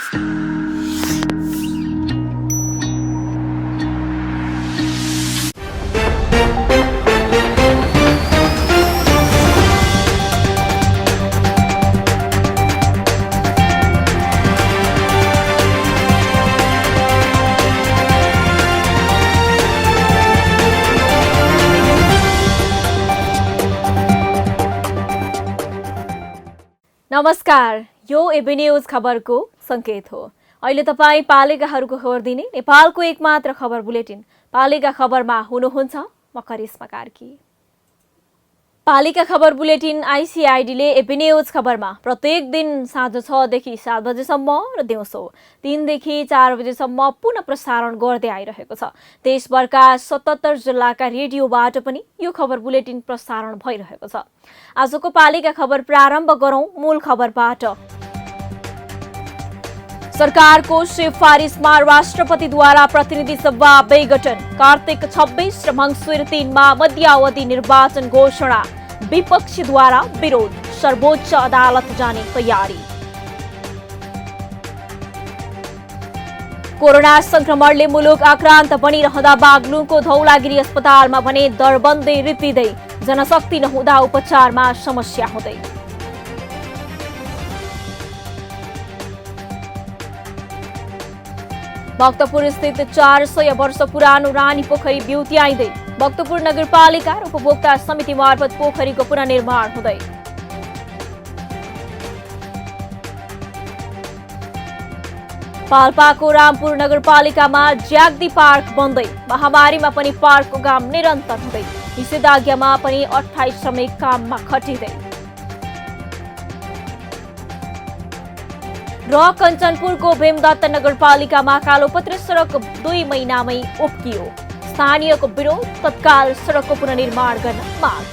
नमस्कार, यो AB news खबरको संकेत हो। अहिले तपाईँ पालिकाहरूको खबर दिने नेपालको एकमात्र खबर बुलेटिन पालिका खबरमा हुनुहुन्छ म करिश्मा कार्की। पालिका खबर बुलेटिन आइसिआइडीले एबी न्यूज खबरमा प्रत्येक दिन साँझ 6 देखि 7 बजेसम्म र दिउँसो 3 देखि 4 बजेसम्म पुनः प्रसारण गर्दै आइरहेको छ। देशभरका 77 जिल्लाका रेडियोबाट पनि यो खबर बुलेटिन प्रसारण भइरहेको छ। आजको पालिका खबर प्रारम्भ गरौं मूल खबरबाट। सरकारको सिफारिसमा राष्ट्रपतिद्वारा प्रतिनिधि सभा विघटन, कार्तिक 26 र मंसिर 3 मा मध्यावधि निर्वाचन घोषणा, विपक्षद्वारा विरोध, सर्वोच्च अदालत जाने तयारी। कोरोना संक्रमणले मुलुक आक्रान्त बनिरहँदा बागलुङको धौलागिरी अस्पतालमा भने दरबन्दी रित्तिँदै, जनशक्ति नहुँदा उपचारमा समस्या हुँदै। भक्तपुर स्थित 400 वर्ष पुरानो रानी पोखरी बिउत्याइँदै, भक्तपुर नगरपालिका र उपभोक्ता समिति मार्फत पोखरीको पुनर्निर्माण हुँदै। पाल्पाको रामपुर नगरपालिकामा ज्याग्दी पार्क बन्दै, महामारीमा पनि पार्कको काम निरन्तर हुँदै, निषेधाज्ञामा पनि 28 श्रमिक काममा खटिँदै। र कञ्चनपुरको भीमदत्त नगरपालिकामा कालोपत्री सडक 2 महिनामै उप्कियो, स्थानीयको विरोध, तत्काल सडकको पुनर्निर्माण गर्न माग।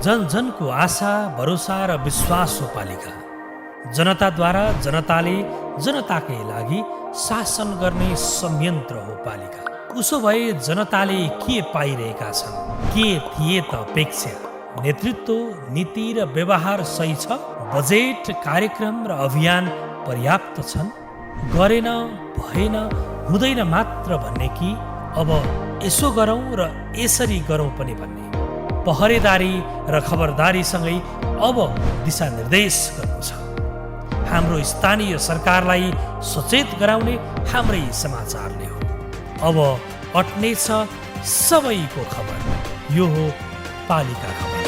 जन जनको आशा, भरोसा र विश्वास हो पालिका। जनताद्वारा जनताले जनताकै लागि शासन गर्ने संयन्त्र हो पालिका। उसो भए जनताले के पाइरहेका छन्? के थिए त अपेक्षा? नेतृत्व, नीति र व्यवहार सही छ? बजेट, कार्यक्रम र अभियान पर्याप्त छन्? गरेन, भएन, हुँदैन मात्र भन्ने कि अब यसो गरौँ र यसरी गरौँ पनि भन्ने? पहरेदारी र खबरदारीसँगै अब दिशानिर्देश गर्नु छ। हाम्रो स्थानीय सरकारलाई सचेत गराउने हाम्रै समाचारले हो। अब अट्ने छ सबैको खबर। यो हो पालिका खबर।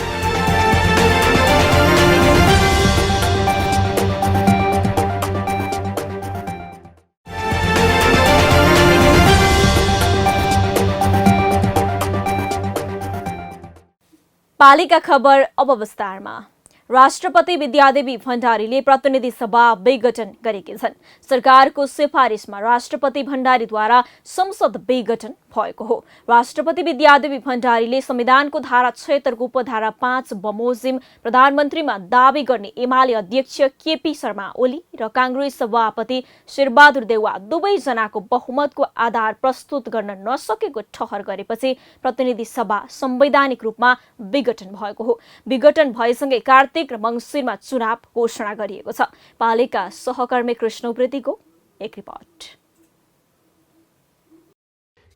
पालिका खबर अब विस्तारमा। राष्ट्रपति विद्यादेवी भण्डारीले प्रतिनिधि सभा विघटन गरेकी छन्। सरकारको सिफारिसमा राष्ट्रपति भण्डारीद्वारा संसद विघटन भएको हो। राष्ट्रपति विद्यादेवी भण्डारीले संविधानको धारा 76 को उपधारा 5 बमोजिम प्रधानमन्त्रीमा दावी गर्ने एमाले अध्यक्ष केपी शर्मा ओली र कांग्रेस सभापति शेरबहादुर देउवा दुवैजनाको बहुमतको आधार प्रस्तुत गर्न नसकेको ठहर गरेपछि प्रतिनिधि सभा संवैधानिक रूपमा विघटन भएको हो। विघटन भएसँगै कार्तिक र मंसिरमा चुनाव घोषणा गरिएको छ। पालिका सहकर्मी कृष्ण उप्रेतीको एक रिपोर्ट।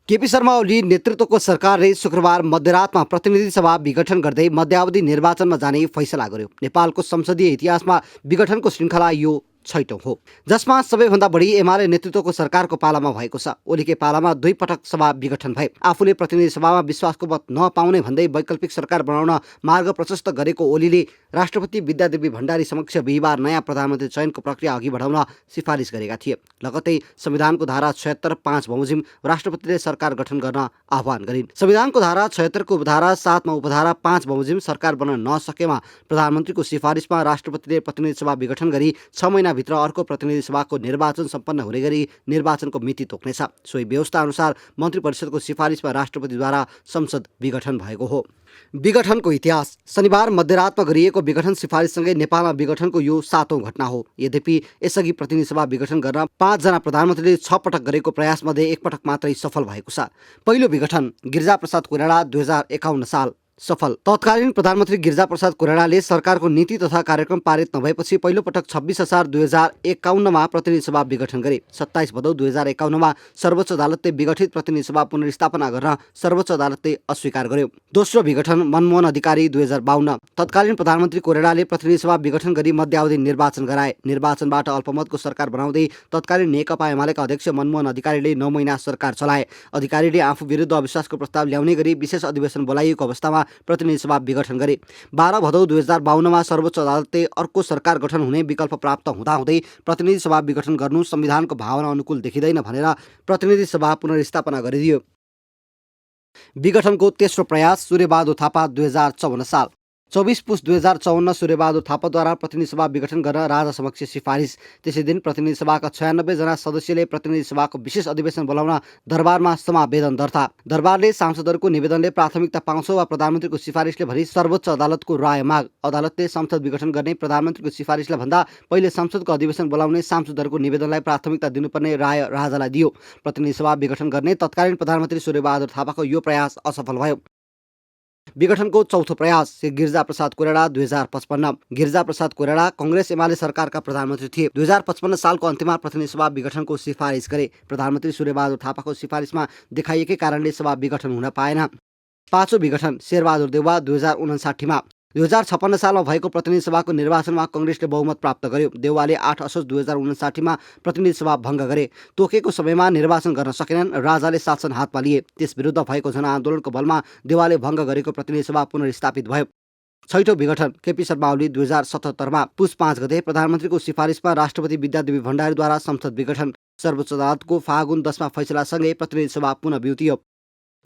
केपी शर्मा ओली नेतृत्वको सरकारले शुक्रबार मध्यरातमा प्रतिनिधि सभा विघटन गर्दै मध्यावधि निर्वाचनमा जाने फैसला गर्यो। नेपालको संसदीय इतिहासमा विघटनको श्रृङ्खला यो छैटौं हो, जसमा सबैभन्दा बढी एमाले नेतृत्वको सरकारको पालामा भएको छ। ओलीकै पालामा 2 पटक सभा विघटन भए। आफूले प्रतिनिधि सभामा विश्वासको मत नपाउने भन्दै वैकल्पिक सरकार बनाउन मार्ग प्रशस्त गरेको ओलीले राष्ट्रपति विद्यादेवी भण्डारी समक्ष बिहिबार नयाँ प्रधानमन्त्री चयनको प्रक्रिया अघि बढाउन सिफारिस गरेका थिए। लगत्तै संविधानको धारा 76 5 बमोजिम राष्ट्रपतिले सरकार गठन गर्न आह्वान गरिन्। संविधानको धारा 76 को उपधारा 7 मा उपधारा 5 बमोजिम सरकार बन्न नसकेमा प्रधानमन्त्रीको सिफारिसमा राष्ट्रपतिले प्रतिनिधि सभा विघटन गरी 6 महिनाभित्र अर्को प्रतिनिधि सभाको निर्वाचन सम्पन्न हुने गरी निर्वाचनको मिति तोक्नेछ। सोही व्यवस्था अनुसार मन्त्री परिषदको सिफारिसमा राष्ट्रपतिद्वारा संसद विघटन भएको हो। विघटनको इतिहास। शनिबार मध्यरातमा गरिएको मन्त्रीमण्डलको विघटन सिफारिससँगै नेपालमा विघटनको यो 7औं घटना हो। यद्यपि यसअघि प्रतिनिधि सभा विघटन गर्न 5 जना प्रधानमन्त्रीले 6 पटक गरेको प्रयासमध्ये 1 पटक मात्रै सफल भएको छ। पहिलो विघटन गिरिजाप्रसाद कोइराला 2051 साल सफल। तत्कालीन प्रधानमन्त्री गिरिजाप्रसाद कोइरालाले सरकारको नीति तथा कार्यक्रम पारित नभएपछि पहिलो पटक 26 असार 2051 मा प्रतिनिधि सभा विघटन गरे। 27 भदौ 2051 मा सर्वोच्च अदालतले विघटित प्रतिनिधि सभा पुनर्स्थापना गर्न सर्वोच्च अदालतले अस्वीकार गर्यो। दोस्रो विघटन मनमोहन अधिकारी 2052। तत्कालीन प्रधानमन्त्री कोइरालाले प्रतिनिधि सभा विघटन गरी मध्यावधि निर्वाचन गराए। निर्वाचनबाट अल्पमतको सरकार बनाउँदै तत्कालीन नेकपा एमालेका अध्यक्ष मनमोहन अधिकारीले 9 महिना सरकार चलाए। अधिकारीले आफू विरुद्ध अविश्वासको प्रस्ताव ल्याउने गरी विशेष अधिवेशन बोलाइएको अवस्थामा प्रतिनिधि सभा विघटन गरे। 12 भदौ 2052 मा सर्वोच्च अदालतले अर्को सरकार गठन हुने विकल्प प्राप्त हुँदाहुँदै प्रतिनिधि सभा विघटन गर्नु संविधानको भावना अनुकूल देखिँदैन भनेर प्रतिनिधि सभा पुनर्स्थापना गरिदियो। विघटनको तेस्रो प्रयास सूर्यबहादुर थापा 2054 साल। 24 पुस 2054 सूर्यबहादुर थापाद्वारा प्रतिनिधि सभा विघटन गर्न राजा समक्ष सिफारिस। त्यसै दिन प्रतिनिधि सभाका 96 जना सदस्यले प्रतिनिधि सभाको विशेष अधिवेशन बोलाउन दरबारमा समावेदन दर्ता। दरबारले सांसदहरूको निवेदनले प्राथमिकता पाउँछ वा प्रधानमन्त्रीको सिफारिसले भनी सर्वोच्च अदालतको राय माग। अदालतले संसद विघटन गर्ने प्रधानमन्त्रीको सिफारिसलाई भन्दा पहिले संसदको अधिवेशन बोलाउने सांसदहरूको निवेदनलाई प्राथमिकता दिनुपर्ने राय राजालाई दियो। प्रतिनिधि सभा विघटन गर्ने तत्कालीन प्रधानमन्त्री सूर्यबहादुर थापाको यो प्रयास असफल भयो। विघटनको चौथो प्रयास गिरिजाप्रसाद कोइराला 2055। गिरिजाप्रसाद कोइराला कांग्रेस एमाले सरकारका प्रधानमन्त्री थिए। 2055 सालको अन्त्यमा प्रतिनिधि सभा विघटनको सिफारिस गरे। प्रधानमन्त्री सूर्यबहादुर थापाको सिफारिसमा देखाइएकै कारणले सभा विघटन हुन पाएन। पाँचौं विघटन शेरबहादुर देउवा 2059 मा। 2056 सालमा भएको प्रतिनिधि सभाको निर्वाचनमा कांग्रेसले बहुमत प्राप्त गर्यो। देउवाले 8 असोज 2059 मा प्रतिनिधि सभा भङ्ग गरे। तोकेको समयमा निर्वाचन गर्न सकेनन्। राजाले शासन हातमा लिए। त्यस विरुद्ध भएको जनआन्दोलनको बलमा देउवाले भङ्ग गरेको प्रतिनिधि सभा पुनर्स्थापित भयो। छैटौं विघटन केपी शर्मा ओली 2077 मा। पुस 5 गते प्रधानमन्त्रीको सिफारिसमा राष्ट्रपति विद्यादेवी भण्डारीद्वारा संसद विघटन। सर्वोच्च अदालतको फागुन 10 मा फैसलासँगै प्रतिनिधि सभा पुनः बिउतियो।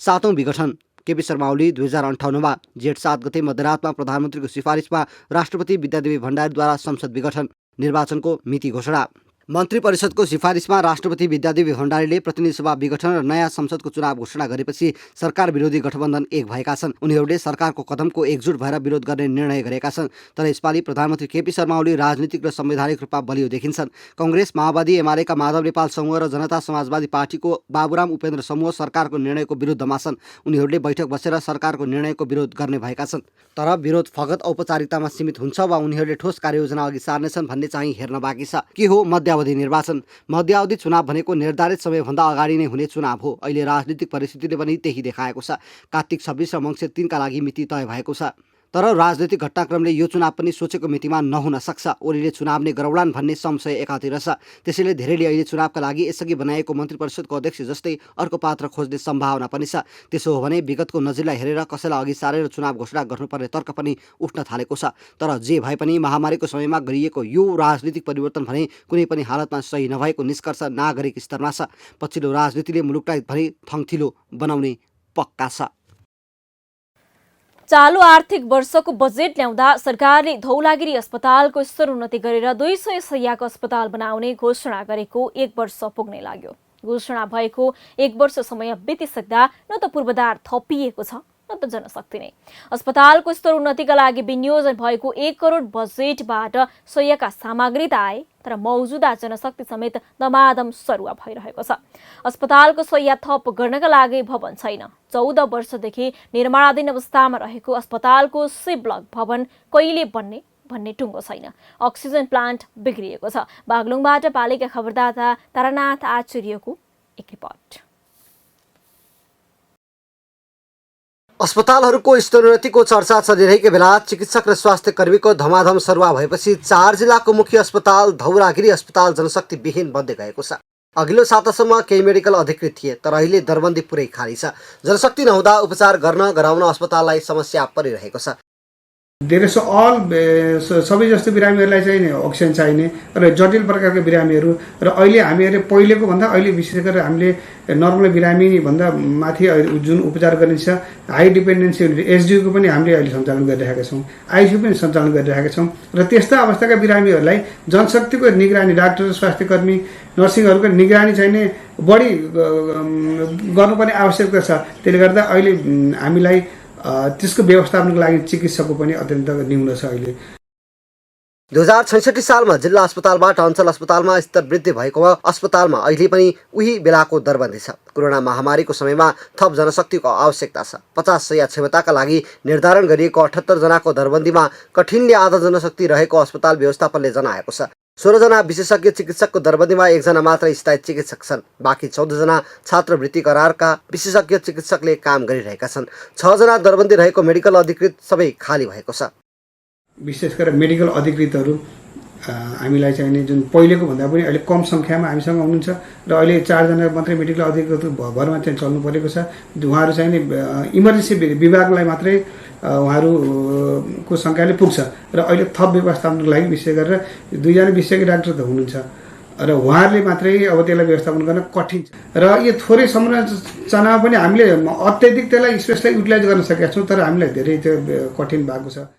सातौं विघटन केपी शर्मा ओली 2058 मा। जेठ 7 गते मध्यरातमा प्रधानमन्त्रीको सिफारिसमा राष्ट्रपति विद्यादेवी भण्डारीद्वारा संसद विघटन। निर्वाचनको मिति घोषणा। मन्त्री परिषदको सिफारिसमा राष्ट्रपति विद्यादेवी भण्डारीले प्रतिनिधि सभा विघटन र नयाँ संसदको चुनाव घोषणा गरेपछि सरकार विरोधी गठबन्धन एक भएका छन्। उनीहरूले सरकारको कदमको एकजुट भएर विरोध गर्ने निर्णय गरेका छन्। तर यसपालि प्रधानमन्त्री केपी शर्मा ओली राजनीतिक र संवैधानिक रूपमा बलियो देखिन्छन्। कांग्रेस माओवादी एमालेका माधव नेपाल समूह र जनता समाजवादी पार्टीको बाबुराम उपेन्द्र समूह सरकारको निर्णयको विरुद्धमा छन्। उनीहरूले बैठक बसेर सरकारको निर्णयको विरोध गर्ने भएका छन्। तर विरोध फगत औपचारिकतामा सीमित हुन्छ वा उनीहरूले ठोस कार्ययोजना अघि सार्नेछन् भन्ने चाहिँ हेर्न बाँकी छ। के हो मध्यावधि निर्वाचन? मध्यावधि चुनाव भनेको निर्धारित समयभन्दा अगाडि नै हुने चुनाव हो। अहिले राजनीतिक परिस्थितिले पनि त्यही देखाएको छ। कार्तिक 26 र मङ्सिर 3 का लागि मिति तय भएको छ। तर राजनीतिक घटनाक्रमले यो चुनाव पनि सोचेको मितिमा नहुन सक्छ। ओलीले चुनाव नै गराउलान् भन्ने संशय एकातिर छ। त्यसैले धेरैले अहिले चुनावका लागि यसअघि बनाएको मन्त्री परिषदको अध्यक्ष जस्तै अर्को पात्र खोज्ने सम्भावना पनि छ। त्यसो हो भने विगतको नजिरलाई हेरेर कसैलाई अघि सारेर चुनाव घोषणा गर्नुपर्ने तर्क पनि उठ्न थालेको छ। तर जे भए पनि महामारीको समयमा गरिएको यो राजनीतिक परिवर्तन भने कुनै पनि हालतमा सही नभएको निष्कर्ष नागरिक स्तरमा छ। पछिल्लो राजनीतिले मुलुकलाई भने थङथिलो बनाउने पक्का छ। चालु आर्थिक वर्षको बजेट ल्याउँदा सरकारले धौलागिरी अस्पतालको स्तरोन्नति गरेर 200 शय्याको अस्पताल बनाउने घोषणा गरेको 1 वर्ष पुग्ने लाग्यो। घोषणा भएको 1 वर्ष समय बितिसक्दा न त पूर्वाधार थपिएको छ न त जनशक्ति नै। अस्पतालको स्तरोन्नतिका लागि विनियोजन भएको 1 करोड बजेटबाट शय्याका सामग्री त आए, तर मौजुदा जनशक्ति समेत दमादम सरुवा भइरहेको छ। अस्पतालको शय्या थप गर्नका लागि भवन छैन। 14 वर्षदेखि निर्माणाधीन अवस्थामा रहेको अस्पतालको सी ब्लक भवन कहिले बन्ने भन्ने टुङ्गो छैन। अक्सिजन प्लान्ट बिग्रिएको छ। बागलुङबाट पालिका खबरदाता तारानाथ आचार्यको एक रिपोर्ट। अस्पतालहरूको स्तरोन्नतिको चर्चा चलिरहेकै बेला चिकित्सक र स्वास्थ्य कर्मीको धमाधम सरुवा भएपछि 4 जिल्लाको मुख्य अस्पताल धौलागिरी अस्पताल जनशक्ति विहीन बन्दै गएको छ। अघिल्लो सातासम्म केही मेडिकल अधिकृत थिए, तर अहिले दरबन्दी पुरै खाली छ। जनशक्ति नहुँदा उपचार गराउन अस्पताललाई समस्या परिरहेको छ। धेरै सबै जस्तो बिरामीहरूलाई चाहिँ अक्सिजन चाहिने र जटिल प्रकारका बिरामीहरू र अहिले हामीहरूले पहिलेको भन्दा अहिले विशेष गरेर हामीले नर्मल बिरामी भन्दा माथि जुन उपचार गरिन्छ हाई डिपेन्डेन्सी एसडियुको पनि हामीले अहिले सञ्चालन गरिरहेका छौँ। आइसियु पनि सञ्चालन गरिरहेका छौँ र त्यस्ता अवस्थाका बिरामीहरूलाई जनशक्तिको निगरानी, डाक्टर, स्वास्थ्य कर्मी, नर्सिङहरूको निगरानी चाहिने बढी गर्नुपर्ने आवश्यकता छ। त्यसले गर्दा अहिले हामीलाई त्यसको व्यवस्थापनको लागि चिकित्सकको पनि अत्यन्त न्यून छ अहिले। 2066 सालमा जिल्ला अस्पतालबाट अञ्चल अस्पतालमा स्तर वृद्धि भएकोमा अस्पतालमा अहिले पनि उही बेलाको दरबन्दी छ। कोरोना महामारीको समयमा थप जनशक्तिको आवश्यकता छ। 50 शय्या क्षमताका लागि निर्धारण गरिएको 78 जनाको दरबन्दीमा कठिनले आधा जनशक्ति रहेको अस्पताल व्यवस्थापनले जनाएको छ। 16 जना विशेषज्ञ चिकित्सकको दरबन्दीमा 1 जना मात्र स्थायी चिकित्सक छन्। बाँकी 14 जना छात्रवृत्ति करारका विशेषज्ञ चिकित्सकले काम गरिरहेका छन्। 6 जना दरबन्दी रहेको मेडिकल अधिकृत सबै खाली भएको छ। विशेष गरेर मेडिकल अधिकृतहरू हामीलाई चाहिने जुन पहिलेको भन्दा पनि अहिले कम सङ्ख्यामा हामीसँग हुनुहुन्छ र अहिले 4 जना मात्रै मेडिकल अधिकृत भरमा चाहिँ चल्नु परेको छ। उहाँहरू चाहिँ इमर्जेन्सी विभागलाई मात्रै उहाँहरूको सङ्ख्याले पुग्छ र अहिले थप व्यवस्थापनको लागि विशेष गरेर 2 जना विशेषज्ञ डाक्टर त हुनुहुन्छ र उहाँहरूले मात्रै अब त्यसलाई व्यवस्थापन गर्न कठिन छ। र यो थोरै संरचनामा पनि हामीले अत्याधिक त्यसलाई स्पेसलाई युटिलाइज गर्न सकेका छौँ, तर हामीलाई धेरै त्यो कठिन भएको छ।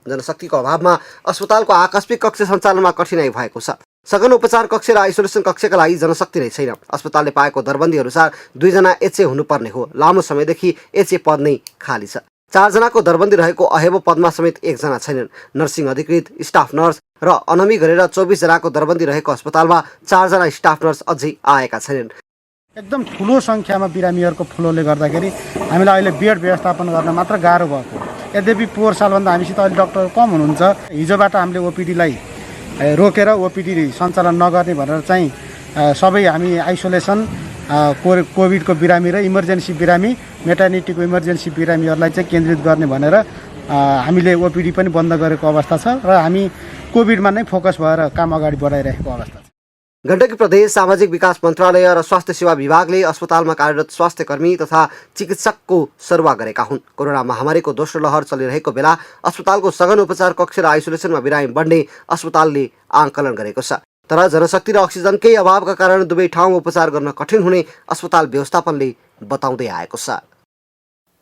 जनशक्तिको अभावमा अस्पतालको आकस्मिक कक्ष सञ्चालनमा कठिनाइ भएको छ। सघन उपचार कक्ष र आइसोलेसन कक्षका लागि जनशक्ति नै छैन। अस्पतालले पाएको दरबन्दी अनुसार 2 जना एचए हुनुपर्ने हो। लामो समयदेखि एचए पद नै खाली छ। 4 जनाको दरबन्दी रहेको अहेबो पदमा समेत 1 जना छैनन्। नर्सिङ अधिकृत, स्टाफ नर्स र अनमी गरेर 24 जनाको दरबन्दी रहेको अस्पतालमा 4 जना स्टाफ नर्स अझै आएका छैनन्। एकदम ठुलो सङ्ख्यामा बिरामीहरूको फ्लोले गर्दाखेरि हामीलाई अहिले बेड व्यवस्थापन गर्न मात्र गाह्रो भएको। यद्यपि पोहोर सालभन्दा हामीसित अहिले डक्टर कम हुनुहुन्छ। हिजोबाट हामीले ओपिडीलाई रोकेर ओपिडी सञ्चालन नगर्ने भनेर चाहिँ सबै हामी आइसोलेसन कोभिडको बिरामी र इमर्जेन्सी बिरामी, मेटर्निटीको इमर्जेन्सी बिरामीहरूलाई चाहिँ केन्द्रित गर्ने भनेर हामीले ओपिडी पनि बन्द गरेको अवस्था छ र हामी कोभिडमा नै फोकस भएर काम अगाडि बढाइरहेको अवस्था छ। गण्डकी प्रदेश सामाजिक विकास मन्त्रालय र स्वास्थ्य सेवा विभागले अस्पतालमा कार्यरत स्वास्थ्य कर्मी तथा चिकित्सकको सरुवा गरेका हुन्। कोरोना महामारीको दोस्रो लहर चलिरहेको बेला अस्पतालको सघन उपचार कक्ष र आइसोलेसनमा बिरामी बढ्ने अस्पतालले आकलन गरेको छ। तर जनशक्ति र अक्सिजनकै अभावका कारण दुवै ठाउँमा उपचार गर्न कठिन हुने अस्पताल व्यवस्थापनले बताउँदै आएको छ।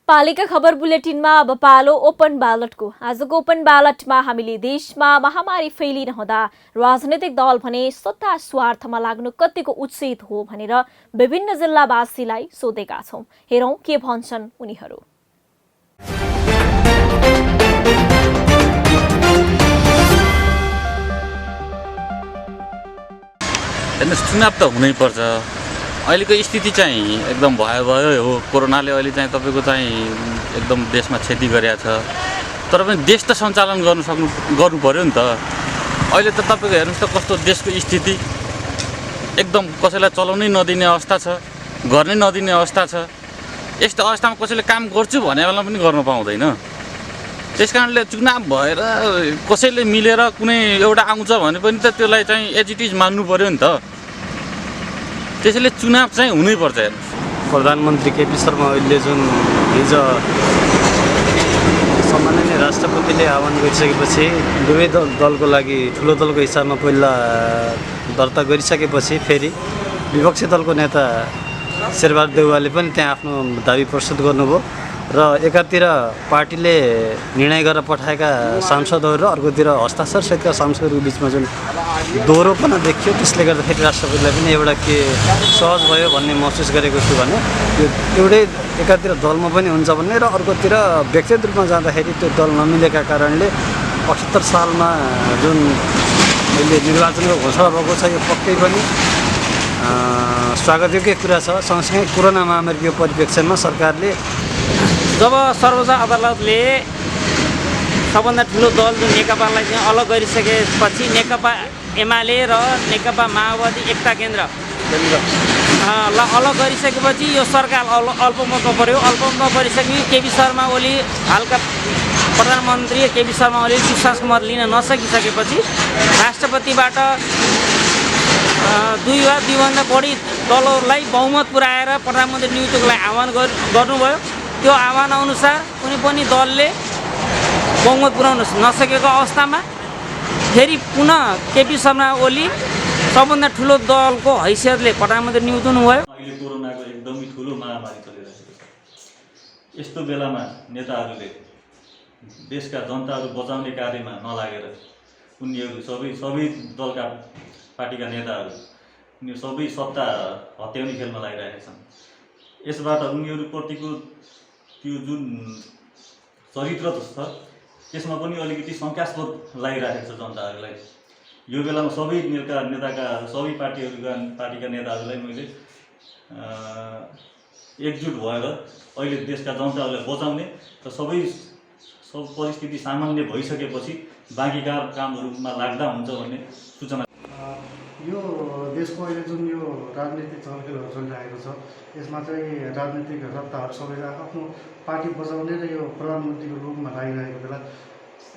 पालिका खबर बुलेटिनमा अब पालो ओपन ब्यालटको। आजको ओपन ब्यालटमा हामीले देशमा महामारी फैलिरहँदा राजनैतिक दल भने सत्ता स्वार्थमा लाग्नु कतिको उचित हो भनेर विभिन्न जिल्लावासीलाई सोधेका छौं। हेरौं के भन्छन् उनीहरू। चुनाव त हुनै पर्छ। अहिलेको स्थिति चाहिँ एकदम भयावह हो। कोरोनाले अहिले चाहिँ तपाईँको चाहिँ एकदम देशमा क्षति गरेको छ। तर पनि देश त सञ्चालन गर्नु पर्यो नि त। अहिले त तपाईँको हेर्नुहोस् त कस्तो देशको स्थिति, एकदम कसैलाई चलाउनै नदिने अवस्था छ, गर्नै नदिने अवस्था छ। यस्तो अवस्थामा कसैले काम गर्छु भने बेला पनि गर्न पाउँदैन। त्यस कारणले चुनाव भएर कसैले मिलेर कुनै एउटा आउँछ भने पनि त त्यसलाई चाहिँ एज इट इज मान्नु पर्यो नि त। त्यसैले चुनाव चाहिँ हुनैपर्छ। प्रधानमन्त्री केपी शर्मा ओलीले जुन हिजो सम्माननीय राष्ट्रपतिले आह्वान गरिसकेपछि दुवै दलको लागि ठुलो दलको हिसाबमा पहिला दर्ता गरिसकेपछि फेरि विपक्षी दलको नेता शेरबहादुर देउवाले पनि त्यहाँ आफ्नो दाबी प्रस्तुत गर्नुभयो र एकातिर पार्टीले निर्णय गरेर पठाएका सांसदहरू र अर्कोतिर हस्ताक्षरसहितका सांसदहरूको बिचमा जुन दोहोरोपना देखियो, त्यसले गर्दाखेरि राष्ट्रपतिलाई पनि एउटा के सहज भयो भन्ने महसुस गरेको छु भने यो एउटै एकातिर दलमा पनि हुन्छ भन्ने र अर्कोतिर व्यक्तिगत रूपमा जाँदाखेरि त्यो दल नमिलेका कारणले 78 सालमा जुन अहिले निर्वाचनको घोषणा भएको छ यो पक्कै पनि स्वागतयोग्य कुरा छ। सँगसँगै कोरोना महामारीको परिप्रेक्ष्यमा सरकारले जब सर्वोच्च अदालतले सबभन्दा ठुलो दल जुन नेकपालाई चाहिँ अलग गरिसकेपछि नेकपा एमाले र नेकपा माओवादी एकता केन्द्र अलग गरिसकेपछि यो सरकार अल्पमतमा पर्यो। अल्पमतमा परिसकेपछि केपी शर्मा ओली हालका प्रधानमन्त्री केपी शर्मा ओली विश्वासको मत लिन नसकिसकेपछि राष्ट्रपतिबाट 2 वा 2 भन्दा बढी दलहरूलाई बहुमत पुर्याएर प्रधानमन्त्री नियुक्तिको लागि आह्वान गर्नुभयो। त्यो आह्वान अनुसार कुनै पनि दलले बहुमत पुर्याउन नसकेको अवस्थामा फेरि पुनः केपी शर्मा ओली सबभन्दा ठुलो दलको हैसियतले प्रधानमन्त्री नियुक्त हुनुभयो। अहिले कोरोनाको एकदमै ठुलो महामारी चलिरहेको छ। यस्तो बेलामा नेताहरूले देशका जनताहरू बचाउने कार्यमा नलागेर उनीहरू सबै दलका पार्टीका नेताहरू उनीहरू सबै सत्ता हत्याउने खेलमा लागिरहेका छन्। यसबाट उनीहरूप्रतिको त्यो जुन चरित्र त छ, त्यसमा पनि अलिकति शङ्कास्पद लागिरहेको छ जनताहरूलाई। यो बेलामा सबै नेताका सबै पार्टीका नेताहरूलाई मैले एकजुट भएर अहिले देशका जनताहरूलाई बचाउने र सब परिस्थिति सामान्य भइसकेपछि बाँकी कामहरूमा लाग्दा हुन्छ भन्ने सूचना। यो देशको अहिले जुन यो राजनीतिक चलखेलहरू चलिरहेको छ, यसमा चाहिँ राजनीतिक सत्ताहरू सबैले आफ्नो पार्टी बचाउने र यो प्रधानमन्त्रीको रूपमा लागिरहेको बेला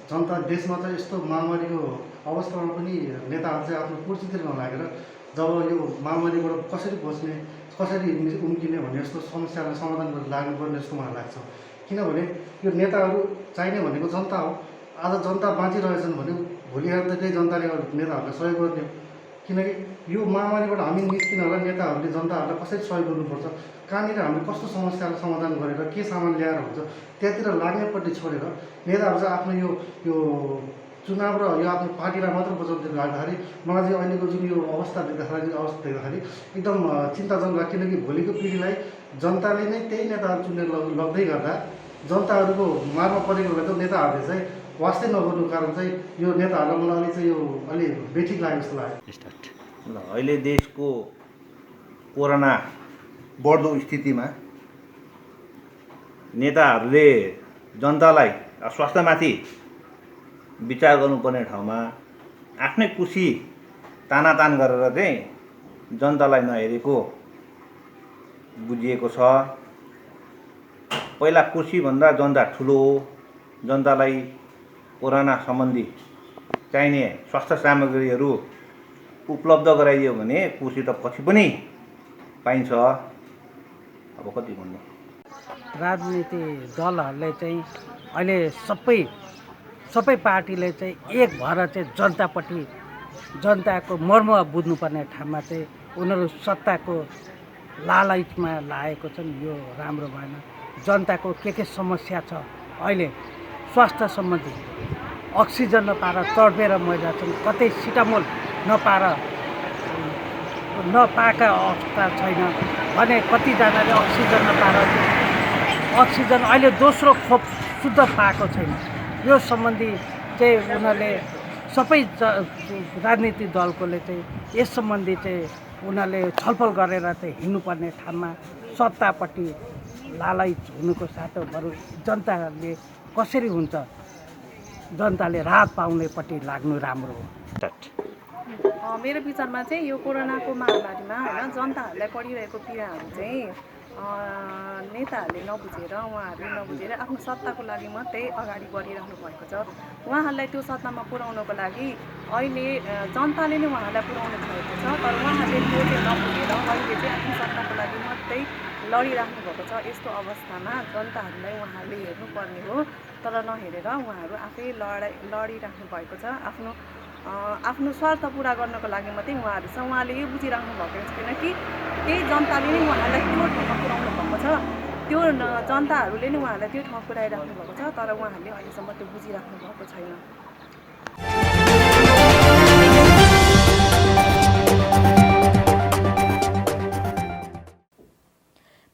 जनता देशमा चाहिँ यस्तो महामारीको अवस्थामा पनि नेताहरू चाहिँ आफ्नो कुर्सीतिर नलागेर जब यो महामारीबाट कसरी बच्ने, कसरी उम्किने भन्ने जस्तो समस्यालाई समाधान गरेर लाग्नुपर्ने जस्तो मलाई लाग्छ। किनभने यो नेताहरू चाहिने भनेको जनता हो। आज जनता बाँचिरहेछन् भने भोलि आएर त त्यही जनताले नेताहरूलाई सहयोग गर्ने हो। किनकि यो महामारीबाट हामी निस्किनलाई नेताहरूले जनताहरूलाई कसरी सहयोग गर्नुपर्छ, कहाँनिर हामीले कस्तो समस्यालाई समाधान गरेर के सामान ल्याएर हुन्छ त्यहाँतिर लाग्नेपट्टि छोडेर नेताहरू चाहिँ आफ्नो यो चुनाव र यो आफ्नो पार्टीलाई मात्र बचाउँदै लाग्दाखेरि मलाई चाहिँ अहिलेको जुन यो अवस्था देख्दाखेरि एकदम चिन्ताजनक लाग्छ। किनकि भोलिको पिँढीलाई जनताले नै त्यही नेताहरू चुनेर लग्दै गर्दा जनताहरूको मारमा परेको बेला चाहिँ नेताहरूले चाहिँ वास्तै नगर्नु कारण चाहिँ यो नेताहरूलाई मलाई अलि चाहिँ यो अलि बेठिक लाग्यो जस्तो लाग्यो। अहिले देशको कोरोना बढ्दो स्थितिमा नेताहरूले जनतालाई स्वास्थ्यमाथि विचार गर्नुपर्ने ठाउँमा आफ्नै कुर्सी तानातान गरेर चाहिँ जनतालाई नहेरेको बुझिएको छ। पहिला कुर्सीभन्दा जनता ठुलो हो। जनतालाई कोरोना सम्बन्धी चाहिने स्वास्थ्य सामग्रीहरू उपलब्ध गराइदियो भने कुर्सी त पछि पनि पाइन्छ। अब कति भन्नु, राजनीतिक दलहरूले चाहिँ अहिले सबै पार्टीले चाहिँ एक भएर चाहिँ जनतापट्टि जनताको मर्म बुझ्नुपर्ने ठाउँमा चाहिँ उनीहरू सत्ताको लालचमा लागेको छन्। यो राम्रो भएन। जनताको के समस्या छ अहिले स्वास्थ्य सम्बन्धी अक्सिजन नपाएर तडपेर मरिरहेछन्, कतै सिटामोल नपाएका अवस्था छैन भने कतिजनाले अक्सिजन नपाएर अक्सिजन अहिले दोस्रो खोप शुद्ध पाएको छैन। यो सम्बन्धी चाहिँ उनीहरूले सबै राजनीतिक दलकोले चाहिँ यस सम्बन्धी चाहिँ उनीहरूले छलफल गरेर चाहिँ हिँड्नुपर्ने ठाउँमा सत्तापट्टि लालच हुनुको साथै बरु जनताले कसरी हुन्छ, जनताले राहत पाउनेपट्टि लाग्नु राम्रो हो। मेरो विचारमा चाहिँ यो कोरोनाको महामारीमा होइन जनताहरूलाई परिरहेको पीडाहरू चाहिँ नेताहरूले नबुझेर आफ्नो सत्ताको लागि मात्रै अगाडि बढिरहनु भएको छ। उहाँहरूलाई त्यो सत्तामा पुर्याउनको लागि अहिले जनताले नै उहाँहरूलाई पुर्याउनु भएको छ, तर उहाँहरूले त्यो चाहिँ नबुझेर अहिले चाहिँ आफ्नो सत्ताको लागि मात्रै लडिराख्नु भएको छ। यस्तो अवस्थामा जनताहरूलाई उहाँहरूले हेर्नुपर्ने हो, तर नहेरेर उहाँहरू आफै लडिराख्नु भएको छ। आफ्नो स्वार्थ पुरा गर्नको लागि मात्रै उहाँहरू छ। उहाँले यो बुझिराख्नु भएको छैन कि त्यही जनताले नै उहाँहरूलाई त्यो ठाउँमा पुर्याउनु भएको छ, त्यो जनताहरूले नै उहाँहरूलाई त्यो ठाउँ पुर्याइराख्नु भएको छ, तर उहाँहरूले अहिलेसम्म त्यो बुझिराख्नु भएको छैन।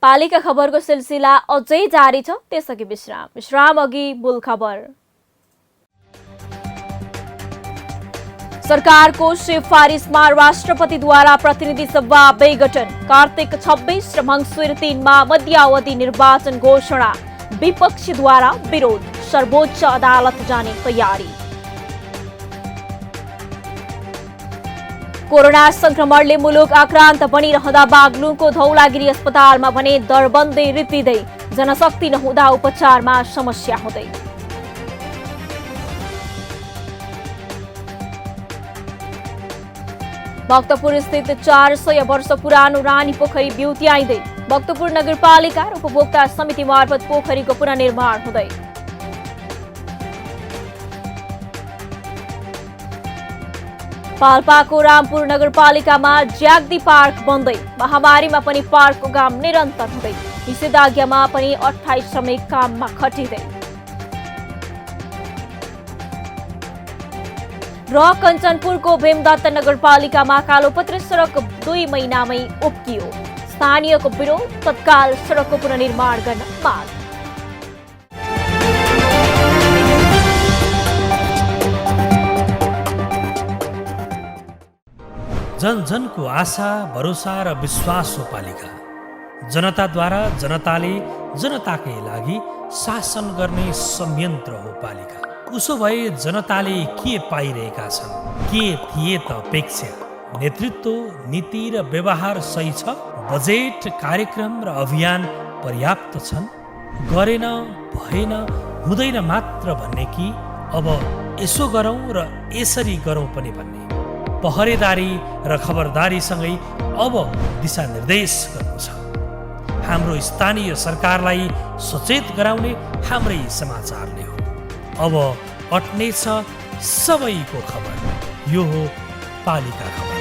पालिका खबरको सिलसिला अझै जारी छ, त्यसअघि विश्राम अघि मूल खबर। सरकारको सिफारिसमा राष्ट्रपतिद्वारा प्रतिनिधि सभा विघटन, कार्तिक 26 र मङ्सिर 3 मध्यावधि निर्वाचन घोषणा, विपक्षीद्वारा विरोध, सर्वोच्च अदालत जाने तयारी। कोरोना संक्रमणले मुलुक आक्रान्त बनिरहँदा बागलुङको धौलागिरी अस्पतालमा भने दरबन्दी रित्तिँदै, जनशक्ति नहुँदा उपचारमा समस्या हुँदै। भक्तपुर स्थित 400 वर्ष पुरानो रानी पोखरी बिउत्याइँदै, भक्तपुर नगरपालिका र उपभोक्ता समिति मार्फत पोखरीको पुनर्निर्माण हुँदै। पाल्पाको रामपुर नगरपालिकामा ज्याग्दी पार्क बन्दै, महामारीमा पनि पार्कको काम निरन्तर हुँदै, निषेधाज्ञामा पनि 28 श्रमिक काममा खटिँदै। र कञ्चनपुरको भीमदत्त नगरपालिकामा कालोपत्री सडक 2 महिनामै उब्कियो, स्थानीयको विरोध, तत्काल सडकको पुनर्निर्माण गर्न माग। जन जनको आशा भरोसा र विश्वास हो पालिका। जनताद्वारा जनताले जनताकै लागि शासन गर्ने संयन्त्र हो पालिका। उसो भए जनताले के पाइरहेका छन्, के थिए त अपेक्षा? नेतृत्व, नीति र व्यवहार सही छ? बजेट, कार्यक्रम र अभियान पर्याप्त छन्? गरेन, भएन, हुँदैन मात्र भन्ने कि अब यसो गरौँ र यसरी गरौँ पनि भन्ने? पहरेदारी र खबरदारीसँगै अब दिशानिर्देश गर्नु छ। हाम्रो स्थानीय सरकारलाई सचेत गराउने हाम्रै समाचारले हो। अब अट्नेछ सबैको खबर। यो हो पालिका खबर।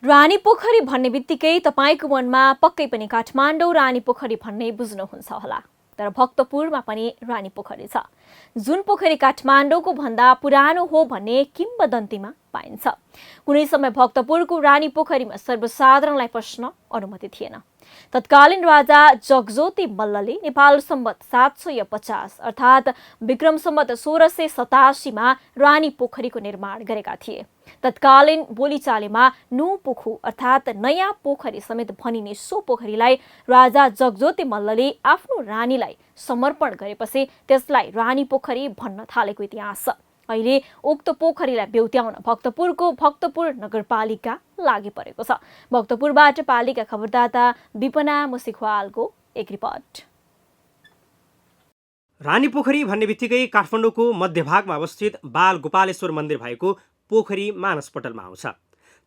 रानीपोखरी भन्ने बित्तिकै तपाईँको मनमा पक्कै पनि काठमाडौँ रानीपोखरी भन्ने बुझ्नुहुन्छ होला। तर भक्तपुरमा पनि रानीपोखरी छ, जुन पोखरी काठमाडौँको भन्दा पुरानो हो भन्ने किम्वदन्तीमा पाइन्छ। कुनै समय भक्तपुरको रानीपोखरीमा सर्वसाधारणलाई पस्न अनुमति थिएन। तत्कालीन राजा जगज्योति मल्लले नेपाल सम्वत 750 अर्थात् विक्रम सम्वत 1687 रानीपोखरीको निर्माण गरेका थिए। तत्कालीन बोलीचालीमा नुपोखु अर्थात् नयाँ पोखरी समेत भनिने सो पोखरीलाई राजा जगज्योति मल्लले आफ्नो रानीलाई समर्पण गरेपछि त्यसलाई रानीपोखरी भन्न थालेको इतिहास छ। अहिले उक्त पोखरीलाई बेउत्याउन भक्तपुरको भक्तपुर नगरपालिका लागि परेको छ। भक्तपुरबाट पालिका खबरदाता विपना मुसिखवालको एक रिपोर्ट। रानीपोखरी भन्ने बित्तिकै काठमाडौँको मध्यभागमा अवस्थित बाल गोपालेश्वर मन्दिर भएको पोखरी मानसपटलमा आउँछ।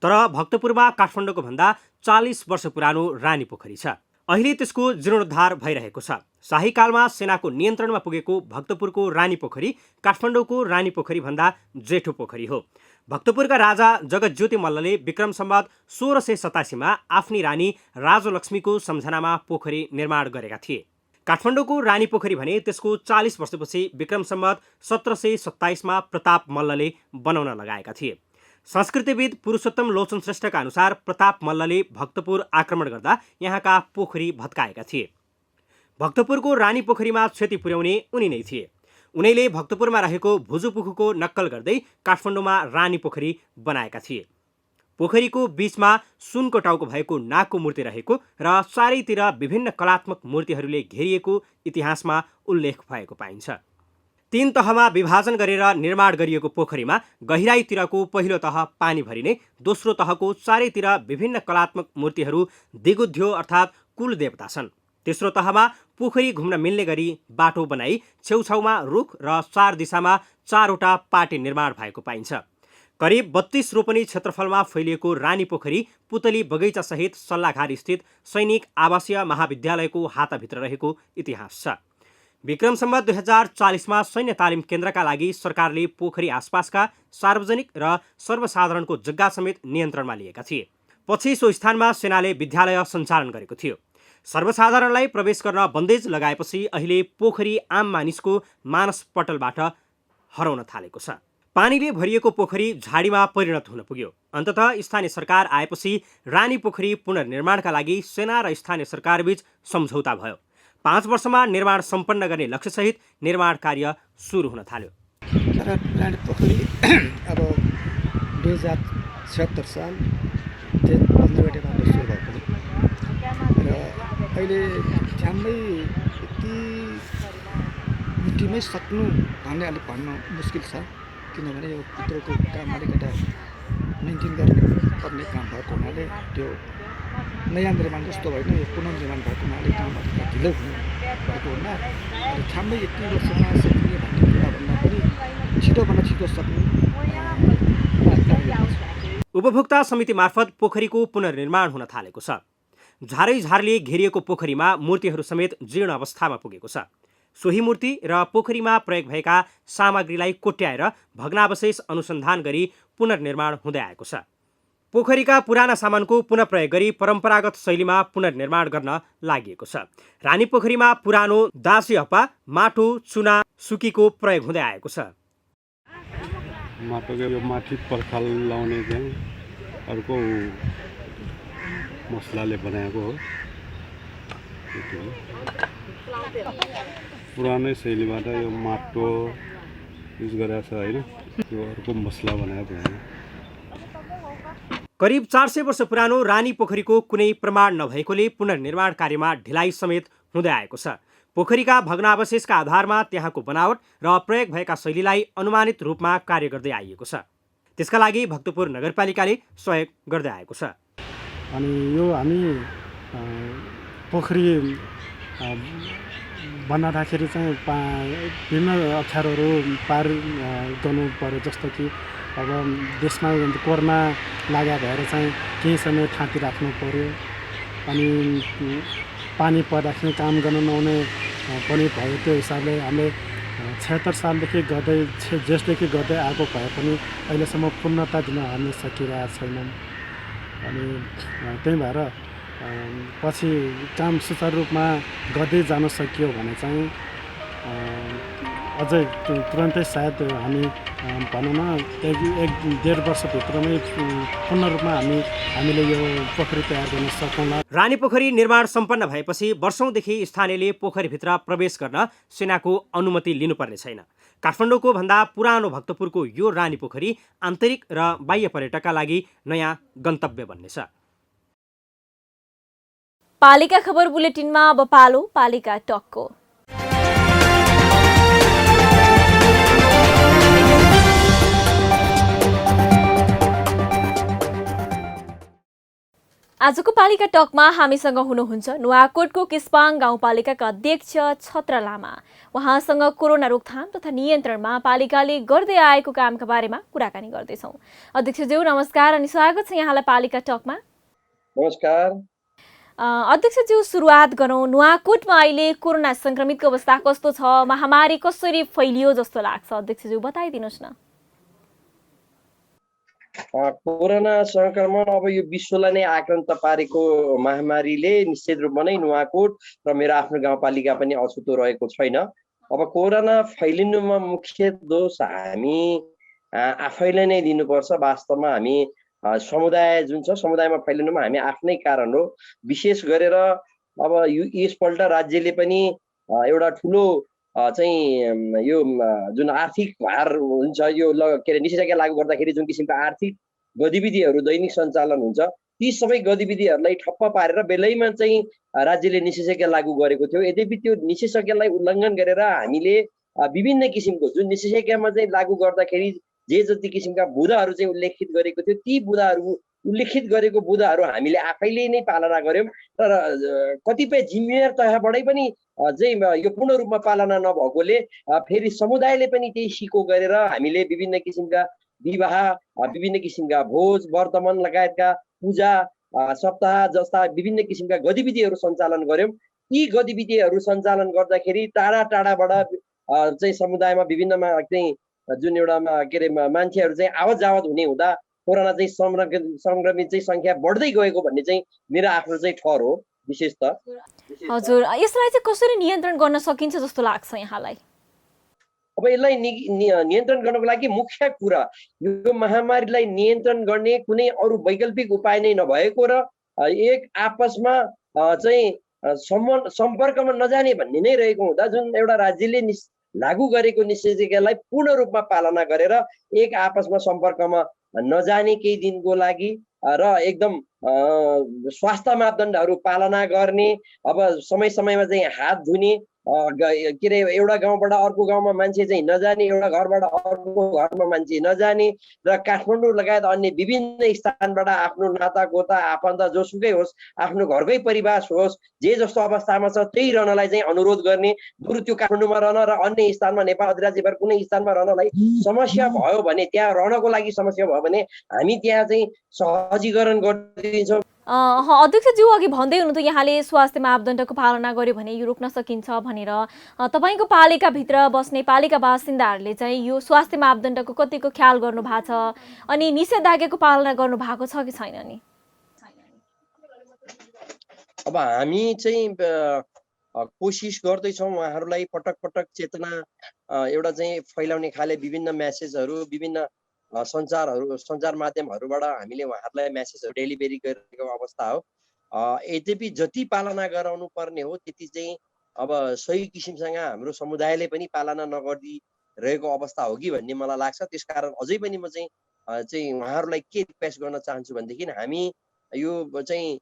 तर भक्तपुरमा काठमाडौँको भन्दा 40 वर्ष पुरानो रानीपोखरी छ। अहिले त्यसको जीर्णोद्धार भइरहेको छ। शाही कालमा सेनाको नियन्त्रणमा पुगेको भक्तपुरको रानीपोखरी काठमाडौँको रानीपोखरी भन्दा जेठो पोखरी हो। भक्तपुरका राजा जगज्योति मल्लले विक्रम सम्वत 1687 आफ्नी रानी राजलक्ष्मीको सम्झनामा पोखरी निर्माण गरेका थिए। काठमाडौँको रानीपोखरी भने त्यसको 40 वर्षपछि विक्रम सम्वत 1727 प्रताप मल्लले बनाउन लगाएका थिए। संस्कृतिविद पुरुषोत्तम लोचन श्रेष्ठका अनुसार प्रताप मल्लले भक्तपुर आक्रमण गर्दा यहाँका पोखरी भत्काएका थिए। भक्तपुरको रानीपोखरीमा क्षति पुर्याउने उनी नै थिए। उनैले भक्तपुरमा रहेको भुजुपुखुको नक्कल गर्दै काठमाडौँमा रानीपोखरी बनाएका थिए। पोखरीको बीचमा सुनको टाउको भएको नागको मूर्ति रहेको र चारैतिर विभिन्न कलात्मक मूर्तिहरूले घेरिएको इतिहासमा उल्लेख भएको पाइन्छ। 3 तहमा विभाजन गरेर निर्माण गरिएको पोखरीमा गहिराईतिरको पहिलो तह पानी भरिने, दोस्रो तहको चारैतिर विभिन्न कलात्मक मूर्तिहरू दिगुध्यो अर्थात् कुल देवता छन्। तेस्रो तहमा पोखरी घुम्न मिल्ने गरी बाटो बनाई छेउछाउमा रुख र 4 दिशामा 4वटा पाटे निर्माण भएको पाइन्छ। करिब 32 रोपनी क्षेत्रफलमा फैलिएको रानीपोखरी पुतली बगैँचा सहित सल्लाघार स्थित सैनिक आवासीय महाविद्यालयको हाताभित्र रहेको इतिहास छ। विक्रम सम्वत 2040 सैन्य तालिम केन्द्रका लागि सरकारले पोखरी आसपासका सार्वजनिक र सर्वसाधारणको जग्गा समेत नियन्त्रणमा लिएका थिए। पछि सो स्थानमा सेनाले विद्यालय सञ्चालन गरेको थियो। सर्वसाधारणलाई प्रवेश गर्न बन्देज लगाएपछि अहिले पोखरी आम मानिसको मानसपटलबाट हराउन थालेको छ। पानीले भरिएको पोखरी झाडीमा परिणत हुन पुग्यो। अन्ततः स्थानीय सरकार आएपछि रानीपोखरी पुनर्निर्माणका लागि सेना र स्थानीय सरकारबीच सम्झौता भयो। 5 वर्षमा निर्माण सम्पन्न गर्ने लक्ष्यसहित निर्माण कार्य सुरु हुन थाल्यो। रानीपोखरी अब 2076 साल जेठ 15 गतेबाट सुरु भएको र अहिले ठ्याम्मै यति मिटिमै सक्नु भन्ने अलिक भन्न मुस्किल छ। किनभने यो भित्रको काम अलिकता मेन्टेन गर्नुपर्ने काम भएको हुनाले त्यो नयाँ निर्माण जस्तो होइन, यो पुनर्निर्माण भएको हुनाले काम अलिकति ढिलो भएको हुना र ठ्याम्मै यति वर्षमा सक्ने भन्ने कुरा भन्दा पनि छिटोभन्दा छिटो सक्नु। उपभोक्ता समिति मार्फत पोखरीको पुनर्निर्माण हुन थालेको छ। झारैझारले घेरिएको पोखरीमा मूर्तिहरू समेत जीर्ण अवस्थामा पुगेको छ। सोही मूर्ति र पोखरीमा प्रयोग भएका सामग्रीलाई कोट्याएर भग्नावशेष अनुसन्धान गरी पुनर्निर्माण हुँदै आएको छ। पोखरीका पुराना सामानको पुनः प्रयोग गरी परम्परागत शैलीमा पुनर्निर्माण गर्न लागि छ। रानीपोखरीमा पुरानो दासी हप्पा, माटो, चुना, सुकीको प्रयोग हुँदै आएको छ। माटोको यो माथि पर्खाल लाउने चाहिँ अर्को मसलाले बनाएको हो। पुरानै शैलीबाट यो माटो युज गरेको छ होइन, यो अर्को मसला बनाएको होइन। करिब 400 वर्ष पुरानो रानी पोखरीको कुनै प्रमाण नभएकोले पुनर्निर्माण कार्यमा ढिलाइ समेत हुँदै आएको छ। पोखरीका भग्नावशेषका आधारमा त्यहाँको बनावट र प्रयोग भएका शैलीलाई अनुमानित रूपमा कार्य गर्दै आइएको छ। त्यसका लागि भक्तपुर नगरपालिकाले सहयोग गर्दै आएको छ। अनि यो हामी पोखरी बनाउँदाखेरि चाहिँ विभिन्न अप्ठ्यारोहरू पार गर्नु पर्यो। जस्तो कि अब देशमा कोरोना लाग्या भएर चाहिँ केही समय थाँती राख्नु पर्यो। अनि पानी पर्दाखेरि काम गर्न नहुने पनि भयो। त्यो हिसाबले हामीले 76 सालदेखि गर्दै जेठदेखि गर्दै आएको भए पनि अहिलेसम्म पूर्णता दिन हामी सकिरहेको छैनौँ। अनि त्यही भएर पछि काम सुचारू रूपमा गर्दै जान सकियो भने चाहिँ अझै तुरन्तै सायद हामी भनौँ न 1-1.5 वर्षभित्रमै पूर्ण रूपमा हामीले यो पोखरी तयार गर्न सकौँला। रानी पोखरी निर्माण सम्पन्न भएपछि वर्षौंदेखि स्थानीयले पोखरीभित्र प्रवेश गर्न सेनाको अनुमति लिनुपर्ने छैन। काठमाडौँको भन्दा पुरानो भक्तपुरको यो रानी पोखरी आन्तरिक र बाह्य पर्यटकका लागि नयाँ गन्तव्य बन्नेछ। पालिका खबर बुलेटिनमा अब पालो पालिका टकको। आजको पालिका टकमा हामीसँग हुनुहुन्छ नुवाकोटको किस्पाङ गाउँपालिकाका अध्यक्ष छत्र लामा। उहाँसँग कोरोना रोकथाम तथा नियन्त्रणमा पालिकाले गर्दै आएको कामका बारेमा कुराकानी गर्दैछौँ। अध्यक्षज्यू नमस्कार अनि स्वागत छ यहाँलाई पालिका टकमा। नमस्कार अध्यक्षज्यू, सुरुवात गरौँ। नुवाकोटमा अहिले कोरोना संक्रमितको अवस्था कस्तो छ, महामारी कसरी फैलियो जस्तो लाग्छ, अध्यक्षज्यू बताइदिनुहोस् न। कोरोना संक्रमण अब यो विश्वलाई नै आक्रान्त पारेको महामारीले निश्चित रूपमा नै नुवाकोट र मेरो आफ्नो गाउँपालिका पनि अछुतो रहेको छैन। अब कोरोना फैलिनुमा मुख्य दोष हामी आफैले नै दिनुपर्छ। वास्तवमा हामी समुदाय जुन छ, समुदायमा फैलिनुमा हामी आफ्नै कारण हो। विशेष गरेर अब यसपल्ट राज्यले पनि एउटा ठुलो चाहिँ यो जुन आर्थिक भार हुन्छ, यो के अरे निषेधाज्ञा लागू गर्दाखेरि जुन किसिमका आर्थिक गतिविधिहरू दैनिक सञ्चालन हुन्छ, ती सबै गतिविधिहरूलाई ठप्प पारेर बेलैमा चाहिँ राज्यले निषेधाज्ञा लागू गरेको थियो। यद्यपि त्यो निषेधाज्ञालाई उल्लङ्घन गरेर हामीले विभिन्न किसिमको जुन निषेधाज्ञामा चाहिँ लागू गर्दाखेरि जे जति किसिमका बुँदाहरू चाहिँ उल्लेखित गरेको थियो, ती बुँदाहरू उल्लेखित गरेको बुँदाहरू हामीले आफैले नै पालना गर्यौँ। तर कतिपय जिम्मेवार तहबाटै पनि चाहिँ यो पूर्ण रूपमा पालना नभएकोले फेरि समुदायले पनि त्यही सिको गरेर हामीले विभिन्न किसिमका विवाह, विभिन्न किसिमका भोज, वर्तमान लगायतका पूजा, सप्ताह जस्ता विभिन्न किसिमका गतिविधिहरू सञ्चालन गर्यौँ। यी गतिविधिहरू सञ्चालन गर्दाखेरि टाढा टाढाबाट चाहिँ समुदायमा विभिन्नमा चाहिँ जुन एउटा के अरे मान्छेहरू चाहिँ आवत जावत हुने हुँदा कोरोना चाहिँ संक्रमित चाहिँ सङ्ख्या बढ्दै गएको भन्ने चाहिँ मेरो आफ्नो चाहिँ ठहर हो विशेष त। हजुर, यसलाई चाहिँ कसरी नियन्त्रण गर्न सकिन्छ जस्तो लाग्छ यहाँलाई? अब यसलाई नियन्त्रण गर्नको लागि मुख्य कुरा यो महामारीलाई नियन्त्रण गर्ने कुनै अरू वैकल्पिक उपाय नै नभएको र एक आपसमा चाहिँ सम्पर्कमा नजाने भन्ने नै रहेको हुँदा जुन एउटा राज्यले लागू गरेको निषेधाज्ञालाई पूर्ण रूपमा पालना गरेर एक आपसमा सम्पर्कमा नजाने केही दिनको लागि र एकदम स्वास्थ्य मापदण्डहरू पालना गर्ने, अब समय समयमा चाहिँ हात धुने, के अरे एउटा गाउँबाट अर्को गाउँमा मान्छे चाहिँ नजाने, एउटा घरबाट अर्को घरमा मान्छे नजाने र काठमाडौँ लगायत अन्य विभिन्न स्थानबाट आफ्नो नातागोता आफन्त जोसुकै होस्, आफ्नो घरकै परिवार होस्, जे जस्तो अवस्थामा छ त्यही रहनलाई चाहिँ अनुरोध गर्ने। बरु त्यो काठमाडौँमा रहन र अन्य स्थानमा नेपाल अधिराज्यभर कुनै स्थानमा रहनलाई समस्या भयो भने, त्यहाँ रहनको लागि समस्या भयो भने हामी त्यहाँ चाहिँ सहजीकरण गरिदिन्छौँ। अध्यक्षज्यू, अघि भन्दै हुनुहुन्थ्यो यहाँले स्वास्थ्य मापदण्डको पालना गर्यो भने यो रोक्न सकिन्छ भनेर। तपाईँको पालिकाभित्र बस्ने पालिका बासिन्दाहरूले चाहिँ यो स्वास्थ्य मापदण्डको कतिको ख्याल गर्नु भएको छ अनि निषेधाज्ञाको पालना गर्नु भएको छ कि छैन नि? अब हामी चाहिँ कोसिस गर्दैछौँ उहाँहरूलाई पटक पटक चेतना एउटा चाहिँ फैलाउने खाले विभिन्न मेसेजहरू, विभिन्न सञ्चार माध्यमहरूबाट हामीले उहाँहरूलाई मेसेजहरू डेलिभरी गरेको अवस्था हो। यद्यपि जति पालना गराउनु पर्ने हो त्यति चाहिँ अब सही किसिमसँग हाम्रो समुदायले पनि पालना नगरिरहेको अवस्था हो कि भन्ने मलाई लाग्छ। त्यसकारण अझै पनि म चाहिँ उहाँहरूलाई के रिक्वेस्ट गर्न चाहन्छु भनेदेखि हामी यो चाहिँ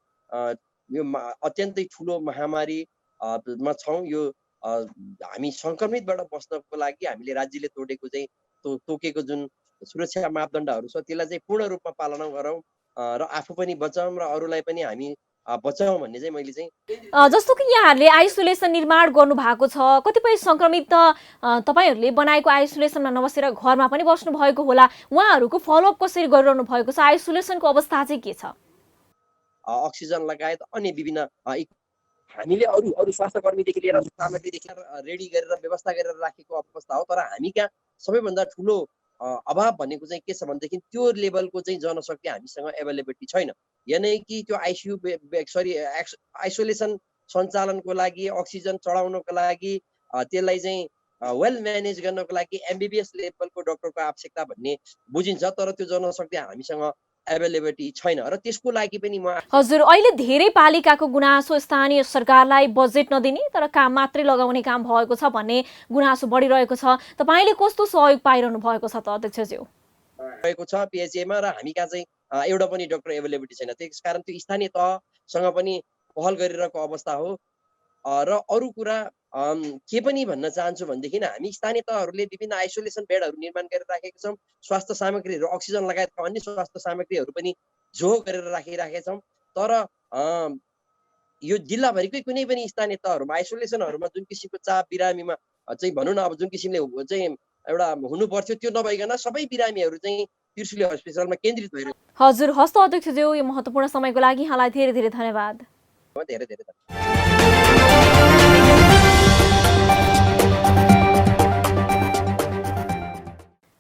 यो अत्यन्तै ठुलो महामारी मा छौँ। यो हामी सङ्क्रमितबाट बस्नको लागि हामीले राज्यले तोकेको जुन सुरक्षा मापदण्डहरू छ त्यसलाई चाहिँ पूर्ण रूपमा पालना गरौँ र आफू पनि बचाउँ र अरूलाई पनि हामी बचाउँ भन्ने चाहिँ मैले चाहिँ जस्तो कि यहाँहरूले आइसोलेसन निर्माण गर्नु भएको छ, कतिपय सङ्क्रमित त तपाईँहरूले बनाएको आइसोलेसनमा नबसेर घरमा पनि बस्नु भएको होला, उहाँहरूको फलोअप कसरी गरिरहनु भएको छ, आइसोलेसनको अवस्था चाहिँ के छ? अक्सिजन लगायत अन्य विभिन्न हामीले अरू स्वास्थ्य कर्मीदेखि लिएर सामग्रीदेखि रेडी गरेर व्यवस्था गरेर राखेको अवस्था हो। तर हामी कहाँ सबैभन्दा ठुलो अभाव भनेको चाहिँ के छ भनेदेखि त्यो लेभलको चाहिँ जनशक्ति हामीसँग एभाइलेबिलिटी छैन। यानि कि त्यो आइसोलेसन सञ्चालनको लागि, अक्सिजन चढाउनको लागि, त्यसलाई चाहिँ वेल म्यानेज गर्नको लागि MBBS लेभलको डक्टरको आवश्यकता भन्ने बुझिन्छ। तर त्यो जनशक्ति हामीसँग एभाइलेबिलिटी छैन र त्यसको लागि पनि म हजुर, अहिले धेरै पालिकाको गुनासो स्थानीय सरकारलाई बजेट नदिने तर काम मात्रै लगाउने काम भएको छ भन्ने गुनासो बढिरहेको छ। तपाईँले कस्तो सहयोग पाइरहनु भएको छ त अध्यक्षज्यू? रहेको छ PHA मा र हामी कहाँ चाहिँ एउटा पनि डक्टर एभाइलेबिलिटी छैन। त्यसकारण त्यो स्थानीय तहसँग पनि पहल गरिरहेको अवस्था हो। र अरू कुरा के पनि भन्न चाहन्छु भनेदेखि हामी स्थानीय तहहरूले विभिन्न आइसोलेसन बेडहरू निर्माण गरेर राखेका छौँ। स्वास्थ्य सामग्रीहरू, अक्सिजन लगायतका अन्य स्वास्थ्य सामग्रीहरू पनि जोग गरेर राखिराखेका छौँ। तर यो जिल्लाभरिकै कुनै पनि स्थानीय तहहरूमा आइसोलेसनहरूमा जुन किसिमको चाप बिरामीमा चाहिँ भनौँ न, अब जुन किसिमले चाहिँ एउटा हुनु पर्थ्यो त्यो नभइकन सबै बिरामीहरू चाहिँ त्रिशुली हस्पिटलमा केन्द्रित भइरहेको। हजुर, हस्त अध्यक्षज्यू, यो महत्त्वपूर्ण समयको लागि यहाँलाई धेरै धेरै धन्यवाद। धेरै धेरै धन्यवाद।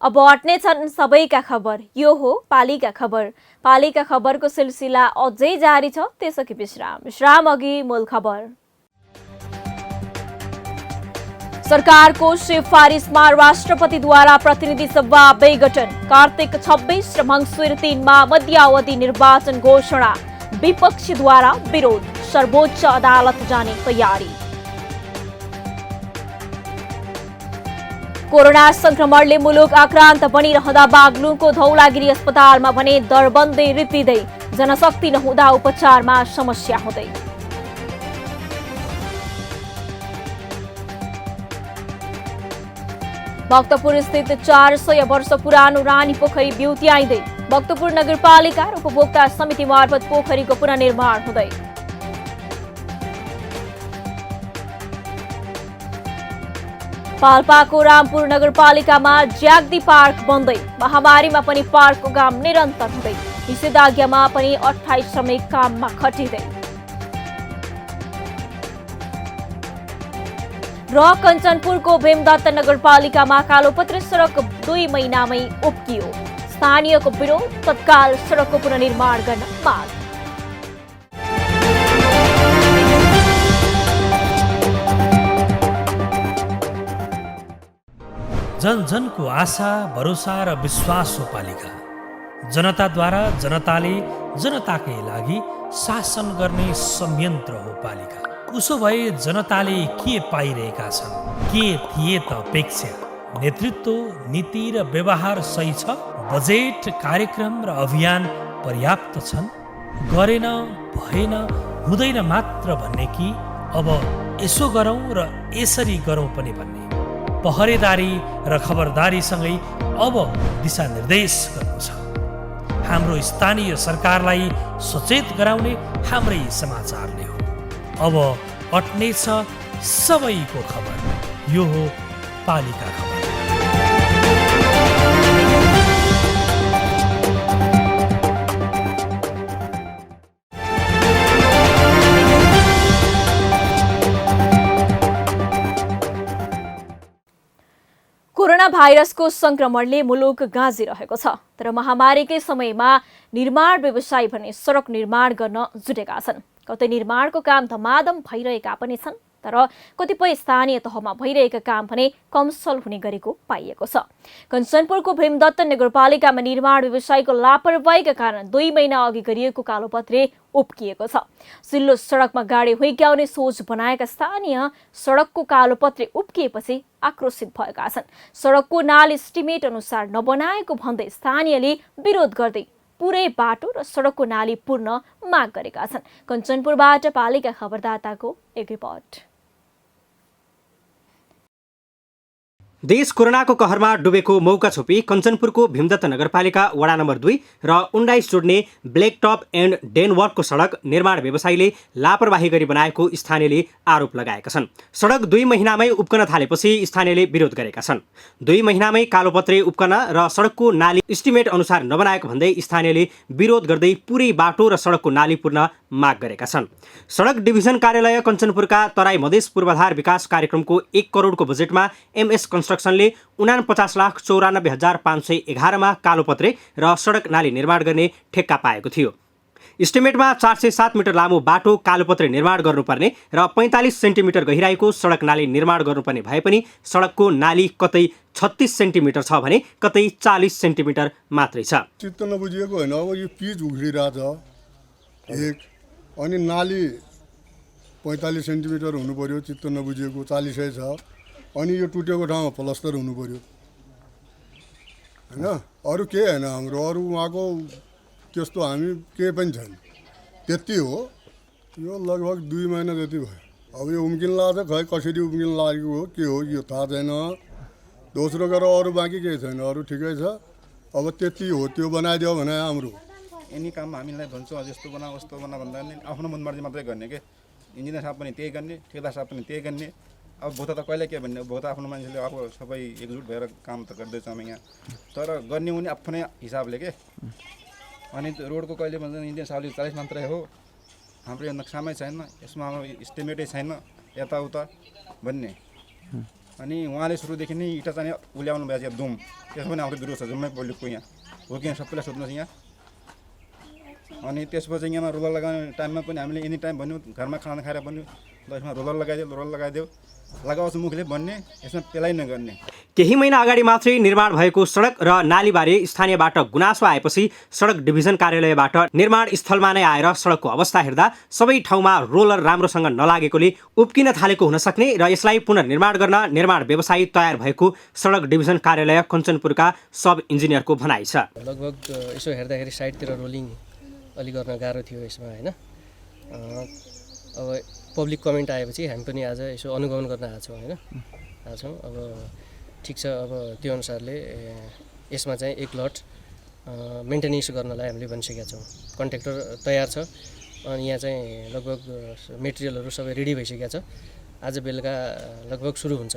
अब अट्ने छन् सबैका खबर, यो हो पालिका खबर। पालिका खबरको सिलसिला अझै जारी छ, त्यसअघि विश्राम अघि मूल खबर। सरकारको सिफारिसमा राष्ट्रपतिद्वारा प्रतिनिधि सभा विघटन, कार्तिक 26 र मङ्सिर 3 मा मध्यावधि निर्वाचन घोषणा, विपक्षीद्वारा विरोध, सर्वोच्च अदालत जाने तयारी। कोरोना संक्रमणले मुलुक आक्रान्त बनिरहँदा बागलुङको धौलागिरी अस्पतालमा भने दरबन्दी रित्तिँदै, जनशक्ति नहुँदा उपचारमा समस्या हुँदै। भक्तपुर स्थित 400 वर्ष पुरानो रानी पोखरी बिउत्याइँदै, भक्तपुर नगरपालिका र उपभोक्ता समिति मार्फत पोखरीको पुनर्निर्माण हुँदै। पाल्पाको रामपुर नगरपालिकामा ज्याग्दी पार्क बन्दै, महामारीमा पनि पार्कको काम निरन्तर हुँदै, निषेधाज्ञामा पनि 28 श्रमिक काममा खटिँदै। र कञ्चनपुरको भीमदत्त नगरपालिकामा कालोपत्री सडक 2 महिनामै उप्कियो, स्थानीयको विरोध, तत्काल सडकको पुनर्निर्माण गर्न माग। जन जनको आशा, भरोसा र विश्वास हो पालिका। जनताद्वारा, जनताले जनताकै लागि शासन गर्ने संयन्त्र हो पालिका। उसो भए जनताले के पाइरहेका छन्? के थिए त अपेक्षा? नेतृत्व, नीति र व्यवहार सही छ? बजेट, कार्यक्रम र अभियान पर्याप्त छन्? गरेन, भएन, हुँदैन मात्र भन्ने कि अब यसो गरौँ र यसरी गरौँ पनि भन्ने? पहरेदारी र खबरदारीसँगै अब दिशानिर्देश गर्नु छ। हाम्रो स्थानीय सरकारलाई सचेत गराउने हाम्रै समाचारले हो। अब अट्ने छ सबैको खबर, यो हो पालिका खबर। कोरोना भाइरसको संक्रमणले मुलुक गाँजिरहेको छ, तर महामारीकै समयमा निर्माण व्यवसायी भने सडक निर्माण गर्न जुटेका छन्। कतै निर्माणको काम धमाधम भइरहेका पनि छन्, तर कतिपय स्थानीय तहमा भइरहेका काम भने कमसल हुने गरेको पाइएको छ। कञ्चनपुरको भीमदत्त नगरपालिकामा निर्माण व्यवसायीको लापरवाहीका कारण 2 महिना अघि गरिएको कालोपत्रे उप्किएको छ। सिल्लो सडकमा गाडी हुइक्याउने सोच बनाएका स्थानीय सडकको कालोपत्रे उप्किएपछि आक्रोशित भएका छन्। सडकको नाली एस्टिमेट अनुसार नबनाएको भन्दै स्थानीयले विरोध गर्दै पुरै बाटो र सडकको नाली पूर्ण माग गरेका छन्। कञ्चनपुरबाट पालिका खबरदाताको एक रिपोर्ट। देश कोरोनाको कहरमा डुबेको मौका छोपी कञ्चनपुरको भीमदत्त नगरपालिका वडा नम्बर 2 र 19 जोड्ने ब्ल्याक टप एन्ड डेनवर्कको सडक निर्माण व्यवसायीले लापरवाही गरी बनाएको स्थानीयले आरोप लगाएका छन्। सडक 2 महिनामै उप्कन थालेपछि स्थानीयले विरोध गरेका छन्। 2 महिनामै कालोपत्रे उप्कन र सडकको नाली एस्टिमेट अनुसार नबनाएको भन्दै स्थानीयले विरोध गर्दै पुरै बाटो र सडकको नाली पूर्ण माग गरेका छन्। सडक डिभिजन कार्यालय कञ्चनपुरका तराई मधेस पूर्वाधार विकास कार्यक्रमको 1 करोडको बजेटमा MS कन्स्ट्रक्सनले 49,94,511 मा कालोपत्रे र सडक नाली निर्माण गर्ने ठेक्का पाएको थियो। इस्टिमेटमा 407 मिटर लामो बाटो कालोपत्रे निर्माण गर्नुपर्ने र 45 सेन्टिमिटर गहिराईको सडक नाली निर्माण गर्नुपर्ने भए पनि सडकको नाली कतै 36 सेन्टिमिटर छ भने कतै 40 सेन्टिमिटर मात्रै छ। चित्त नबुझिएको होइन, अब यो पिच उघिरहेछ एक, अनि नाली 45 सेन्टिमिटर हुनु पर्यो, चित्त नबुझिएको 40 छ, अनि यो टुटेको ठाउँमा प्लस्टर हुनु पर्यो होइन। अरू केही होइन हाम्रो, अरू उहाँको त्यस्तो हामी केही पनि छैन, त्यति हो। यो लगभग 2 महिना जति भयो। अब यो उम्किन लाग्छ, खै कसरी उम्किन लागेको हो के हो यो थाहा छैन। दोस्रो गरेर अरू बाँकी केही छैन, अरू ठिकै छ। अब त्यति हो, त्यो बनाइदियो भने हाम्रो यिनी काम हामीलाई भन्छौँ यस्तो बना उस्तो बना भन्दा नि आफ्नो मनमर्जी मात्रै गर्ने के। इन्जिनियर साहब पनि त्यही गर्ने, ठेकेदार साहब पनि त्यही गर्ने। अब भोटा त कहिले के भन्ने, भोटा आफ्नो मान्छेले अब सबै एकजुट भएर काम त गर्दैछ हामी यहाँ, तर गर्ने उनी आफ्नै हिसाबले के। अनि रोडको कहिले भन्छ इन्जिनियर साहबले 40 मात्रै हो, हाम्रो यो नक्सामै छैन, यसमा हाम्रो इस्टिमेटै छैन यताउता भन्ने। अनि उहाँले सुरुदेखि नै इँटा चाहिँ उल्याउनु भएको छ दुम, त्यसमा पनि हाम्रो विरोध छ जम्मै पब्लिकको यहाँ हो कि यहाँ सबैलाई सोध्नुहोस् यहाँ। अनि त्यसपछि यहाँ रोलर लगाउने टाइममा पनि हामीले एनी टाइम भन्यो, घरमा खाना खाएर भन्यो ल यसमा रोलर लगाइदेऊ लगाउँछु मुखले भन्ने, यसमा पेलाइ नगर्ने। केही महिना अगाडि मात्रै निर्माण भएको सडक र नालीबारे स्थानीयबाट गुनासो आएपछि सडक डिभिजन कार्यालयबाट निर्माण स्थलमा नै आएर सडकको अवस्था हेर्दा सबै ठाउँमा रोलर राम्रोसँग नलागेकोले उप्किन थालेको हुन सक्ने र यसलाई पुनर्निर्माण गर्न निर्माण व्यवसायी तयार भएको सडक डिभिजन कार्यालय कञ्चनपुरका सब इन्जिनियरको भनाइ छ। लगभग यसो हेर्दाखेरि साइडतिर रोलिङ अलि गर्न गाह्रो थियो यसमा होइन। अब पब्लिक कमेन्ट आएपछि हामी पनि आज यसो अनुगमन गर्न आएको छौँ होइन, आएको छौँ। अब ठिक छ, अब त्यो अनुसारले यसमा चाहिँ 1 लट मेन्टेनेन्स गर्नलाई हामीले भनिसकेका छौँ। कन्ट्र्याक्टर तयार छ, अनि यहाँ चाहिँ लगभग मेटेरियलहरू सबै रेडी भइसकेका छ। आज बेलुका लगभग सुरु हुन्छ।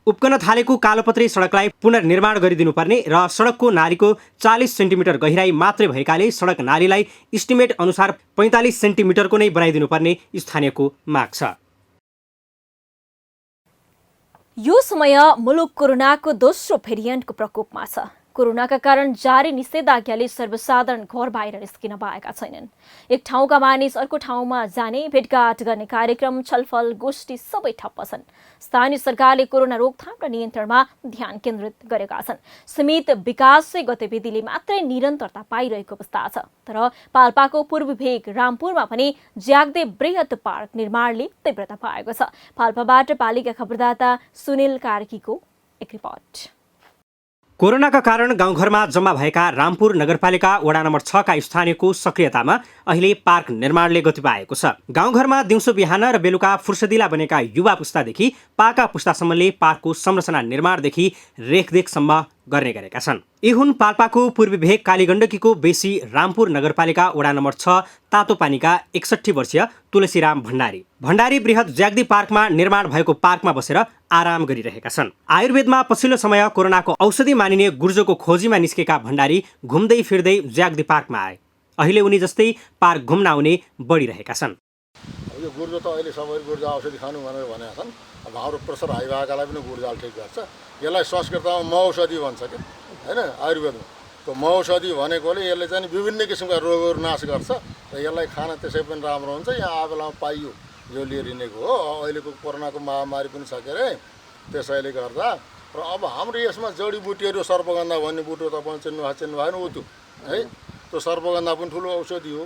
उप्कन थालेको कालोपत्रे सडकलाई पुनर्निर्माण गरिदिनुपर्ने र सडकको नालीको 40 सेन्टिमिटर गहिराई मात्रै भएकाले सडक नालीलाई इस्टिमेट अनुसार 45 सेन्टिमिटरको नै बनाइदिनुपर्ने स्थानीयको माग छ। यो समय मुलुक कोरोनाको दोस्रो भेरिएन्टको प्रकोपमा छ। कोरोनाका कारण जारी निषेधाज्ञाले सर्वसाधारण घर बाहिर निस्किन पाएका छैनन्। एक ठाउँका मानिस अर्को ठाउँमा जाने, भेटघाट गर्ने कार्यक्रम, छलफल, गोष्ठी सबै ठप्प छन्। स्थानीय सरकारले कोरोना रोकथाम र नियन्त्रणमा ध्यान केन्द्रित गरेका छन्। सीमित विकास गतिविधिले मात्रै निरन्तरता पाइरहेको अवस्था छ। तर पाल्पाको पूर्वी भेग रामपुरमा पनि ज्याग्दे बृहत पार्क निर्माणले तीव्रता पाएको छ। पाल्पाबाट पालिका खबरदाता सुनिल कार्कीको एक रिपोर्ट। कोरोनाका कारण गाउँघरमा जम्मा भएका रामपुर नगरपालिका वडा नम्बर 6 का स्थानीयको सक्रियतामा अहिले पार्क निर्माणले गति पाएको छ। गाउँघरमा दिउँसो बिहान र बेलुका फुर्सदिला बनेका युवा पुस्तादेखि पाका पुस्तासम्मले पार्कको संरचना निर्माणदेखि रेखदेखसम्म गर्ने गरेका छन्। यी हुन् पाल्पाको पूर्वी भेग कालीगण्डकीको बेसी रामपुर नगरपालिका वडा नम्बर 6 तातोपानीका 61 वर्षीय तुलसीराम भण्डारी। भण्डारी बृहत ज्याग्दी पार्कमा निर्माण भएको पार्कमा बसेर आराम गरिरहेका छन्। आयुर्वेदमा पछिल्लो समय कोरोनाको औषधि मानिने गुर्जोको खोजीमा निस्केका भण्डारी घुम्दै फिर्दै ज्याग्दी पार्कमा आए। अहिले उनी जस्तै पार्क घुम्न आउने बढिरहेका छन्। यो गुर्जो त अहिले सबै गुर्जो औषधि खानु भनेर भनेका छन्। अब हाम्रो प्रेसर हाई भएकालाई पनि गुर्जाले ठिक गर्छ। यसलाई संस्कृतमा महौषधि भन्छ कि होइन, आयुर्वेदमा त्यो महौषधि भनेकोले यसले चाहिँ विभिन्न किसिमका रोगहरू नाश गर्छ र यसलाई खान त्यसै पनि राम्रो हुन्छ। यहाँ आ बेलामा पाइयो यो लिएर हिँडेको हो। अहिलेको कोरोनाको महामारी पनि छ के अरे, त्यसैले गर्दा र अब हाम्रो यसमा जडीबुटीहरू सर्पगन्धा भन्ने बुटो तपाईँ चिन्नु भएन उतु है, त्यो सर्पगन्धा पनि ठुलो औषधि हो।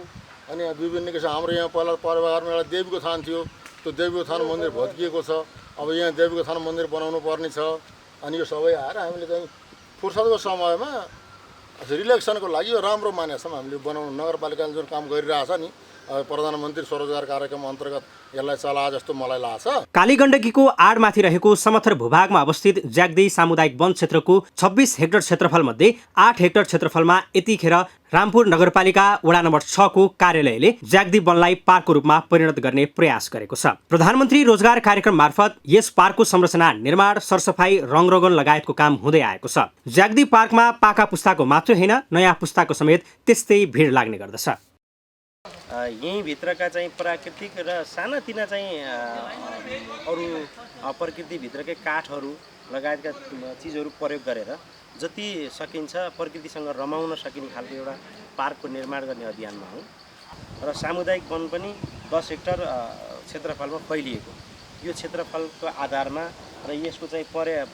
अनि यहाँ विभिन्न किसिम हाम्रो यहाँ पहिला परिवारमा एउटा देवीको थान थियो, त्यो देवीको थान मन्दिर भत्किएको छ, अब यहाँ देवीको थान मन्दिर बनाउनु पर्ने छ। अनि यो सबै आएर हामीले चाहिँ फुर्सदको समयमा रिलेक्सनको लागि यो राम्रो मानेको छौँ हामीले बनाउनु। नगरपालिकाले जुन काम गरिरहेछ नि प्रधानमन्त्री स्वरोजगार कार्यक्रम अन्तर्गत यसलाई चलाए जस्तो मलाई लाग्छ। कालीगण्डकीको आडमाथि रहेको समथर भूभागमा अवस्थित ज्याग्दी सामुदायिक वन क्षेत्रको 26 हेक्टर क्षेत्रफल मध्ये 8 हेक्टर क्षेत्रफलमा यतिखेर रामपुर नगरपालिका वडा नम्बर 6 को कार्यालयले ज्याग्दी वनलाई पार्कको रूपमा परिणत गर्ने प्रयास गरेको छ। प्रधानमन्त्री रोजगार कार्यक्रम मार्फत यस पार्कको संरचना, निर्माण, सरसफाई, रङरोगन लगायतको काम हुँदै आएको छ। ज्याग्दी पार्कमा पाका पुस्ताको मात्र होइन, नयाँ पुस्ताको समेत त्यस्तै भिड लाग्ने गर्दछ। यहीँ भित्रका चाहिँ प्राकृतिक र सानातिना चाहिँ अरू प्रकृतिभित्रकै काठहरू लगायतका चिजहरू प्रयोग गरेर जति सकिन्छ प्रकृतिसँग रमाउन सकिने खालको एउटा पार्कको निर्माण गर्ने अभियानमा हो। र सामुदायिक वन पनि 10 हेक्टर क्षेत्रफलमा फैलिएको, यो क्षेत्रफलको आधारमा र यसको चाहिँ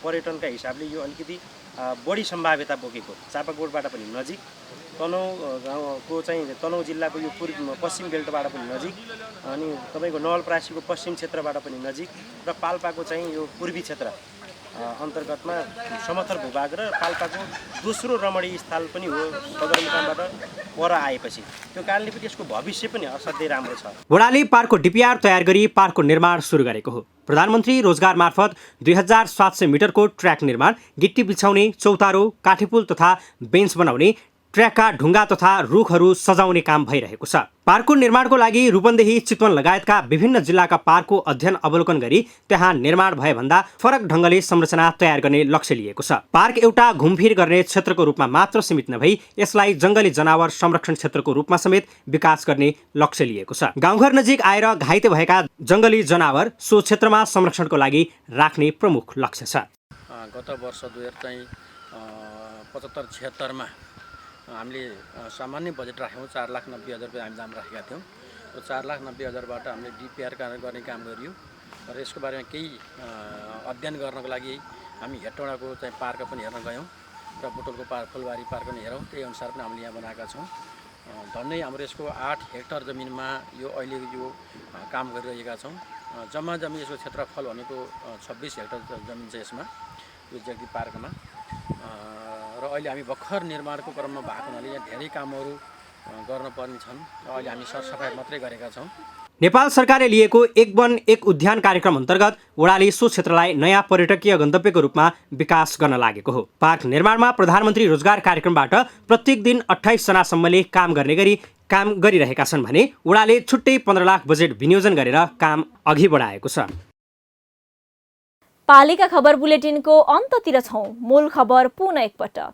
पर्यटनका हिसाबले यो अलिकति बढी सम्भाव्यता बोकेको। चापाकोटबाट पनि नजिक, तनहुँ गाउँको चाहिँ तनहुँ जिल्लाको यो पश्चिम बेल्टबाट पनि नजिक, अनि तपाईँको नवलपरासीको पश्चिम क्षेत्रबाट पनि नजिक, र पाल्पाको चाहिँ यो पूर्वी क्षेत्र अन्तर्गतमा समथर भूभाग र पाल्पाको दोस्रो रमणीय स्थल पनि हो सदरमुकामबाट पर आएपछि। त्यो कारणले पनि यसको भविष्य पनि असाध्यै राम्रो छ। वडाले पार्कको डिपिआर तयार गरी पार्कको निर्माण सुरु गरेको हो। प्रधानमन्त्री रोजगार मार्फत 2700 मिटरको ट्र्याक निर्माण, गिट्टी बिछाउने, चौतारो, काठीपुल तथा बेन्च बनाउने, ट्र्याकका ढुङ्गा तथा रुखहरू सजाउने काम भइरहेको छ। पार्कको निर्माणको लागि रूपन्देही, चितवन लगायतका विभिन्न जिल्लाका पार्कको अध्ययन अवलोकन गरी त्यहाँ निर्माण भए भन्दा फरक ढङ्गले संरचना तयार गर्ने लक्ष्य लिएको छ। पार्क एउटा घुमफिर गर्ने क्षेत्रको रूपमा मात्र सीमित नभई यसलाई जंगली जनावर संरक्षण क्षेत्रको रूपमा समेत विकास गर्ने लक्ष्य लिएको छ। गाउँघर नजिक आएर घाइते भएका जंगली जनावर सो क्षेत्रमा संरक्षणको लागि राख्ने प्रमुख लक्ष्य छ। गत वर्ष 2075-76 मा हामीले सामान्य बजेट राख्यौँ। 4,90,000 रुपियाँ हामी दाम राखेका थियौँ। त्यो 4,90,000बाट हामीले डिपिआर गर्ने काम गरियो र यसको बारेमा केही अध्ययन गर्नको लागि हामी हेटौँडाको चाहिँ पार्क पनि हेर्न गयौँ र बुटोलको पार्क, फुलबारी पार्क पनि हेरौँ। त्यही अनुसार पनि हामीले यहाँ बनाएका छौँ। धन्नै हाम्रो यसको 8 हेक्टर जमिनमा यो अहिले यो काम गरिरहेका छौँ। जम्मा यसको क्षेत्रफल भनेको 26 हेक्टर जमिन छ यसमा, यो ज्याग्दी पार्कमा। र अहिले हामी भर्खर निर्माणको क्रममा भएको हुनाले यहाँ धेरै कामहरू गर्नुपर्ने छन्। अहिले हामी सरसफाइ मात्रै गरेका छौँ। नेपाल सरकारले लिएको एक वन एक उद्यान कार्यक्रम अन्तर्गत वडाले सो क्षेत्रलाई नयाँ पर्यटकीय गन्तव्यको रूपमा विकास गर्न लागेको हो। पार्क निर्माणमा प्रधानमन्त्री रोजगार कार्यक्रमबाट प्रत्येक दिन 28 जनासम्मले काम गर्ने गरी काम गरिरहेका छन् भने वडाले छुट्टै 15 लाख बजेट विनियोजन गरेर काम अघि बढाएको छ। पालिका खबर बुलेटिनको अन्ततिर छौं। मूल खबर पुनः एकपटक।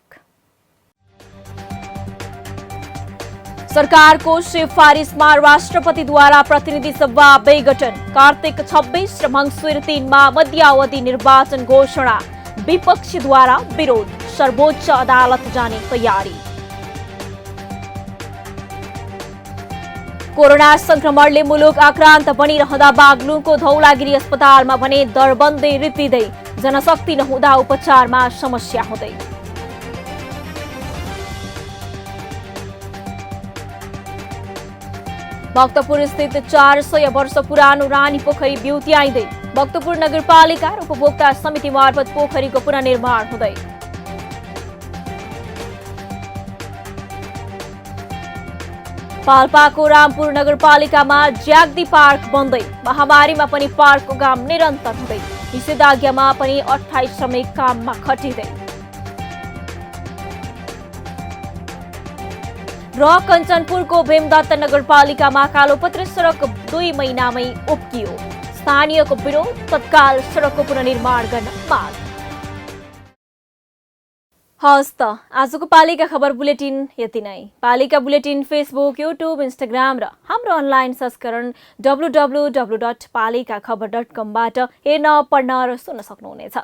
सरकारको सिफारिसमा राष्ट्रपतिद्वारा प्रतिनिधि सभा विघटन। कार्तिक 26 र मङ्सिर 3 मा मध्यावधि निर्वाचन घोषणा। विपक्षीद्वारा विरोध। सर्वोच्च अदालत जाने तयारी। कोरोना संक्रमणले मुलुक आक्रान्त बनिरहँदा बागलुङको धौलागिरी अस्पतालमा भने दरबन्दी रित्तिँदै। जनशक्ति नहुँदा उपचारमा समस्या हुँदै। भक्तपुर स्थित 400 वर्ष पुरानो रानी पोखरी बिउत्याइँदै। भक्तपुर नगरपालिका र उपभोक्ता समिति मार्फत पोखरीको पुनर्निर्माण हुँदै। पाल्पाको रामपुर नगरपालिकामा ज्याग्दी पार्क बन्दै। महामारीमा पनि पार्कको काम निरन्तर हुँदै। निषेधाज्ञामा पनि 28 श्रमिक काममा खटिँदै। र कञ्चनपुरको भीमदत्त नगरपालिकामा कालोपत्री सडक 2 महिनामै उप्कियो। स्थानीयको विरोध। तत्काल सडकको पुनर्निर्माण गर्न माग। हवस् त आजको पालिका खबर बुलेटिन यति नै। पालिका बुलेटिन फेसबुक, युट्युब, इन्स्टाग्राम र हाम्रो अनलाइन संस्करण www.palikakhbar.com-बाट हेर्न, पढ्न र सुन्न सक्नुहुनेछ।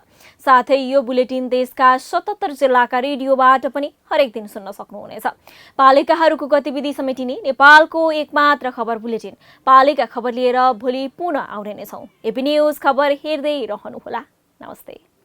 साथै यो बुलेटिन देशका 77 जिल्लाका रेडियोबाट पनि हरेक दिन सुन्न सक्नुहुनेछ। पालिकाहरूको गतिविधि समेटिने नेपालको एकमात्र खबर बुलेटिन पालिका खबर लिएर भोलि पुनः आउने नै छौँ। एपी न्युज खबर हेर्दै रहनुहोला। नमस्ते।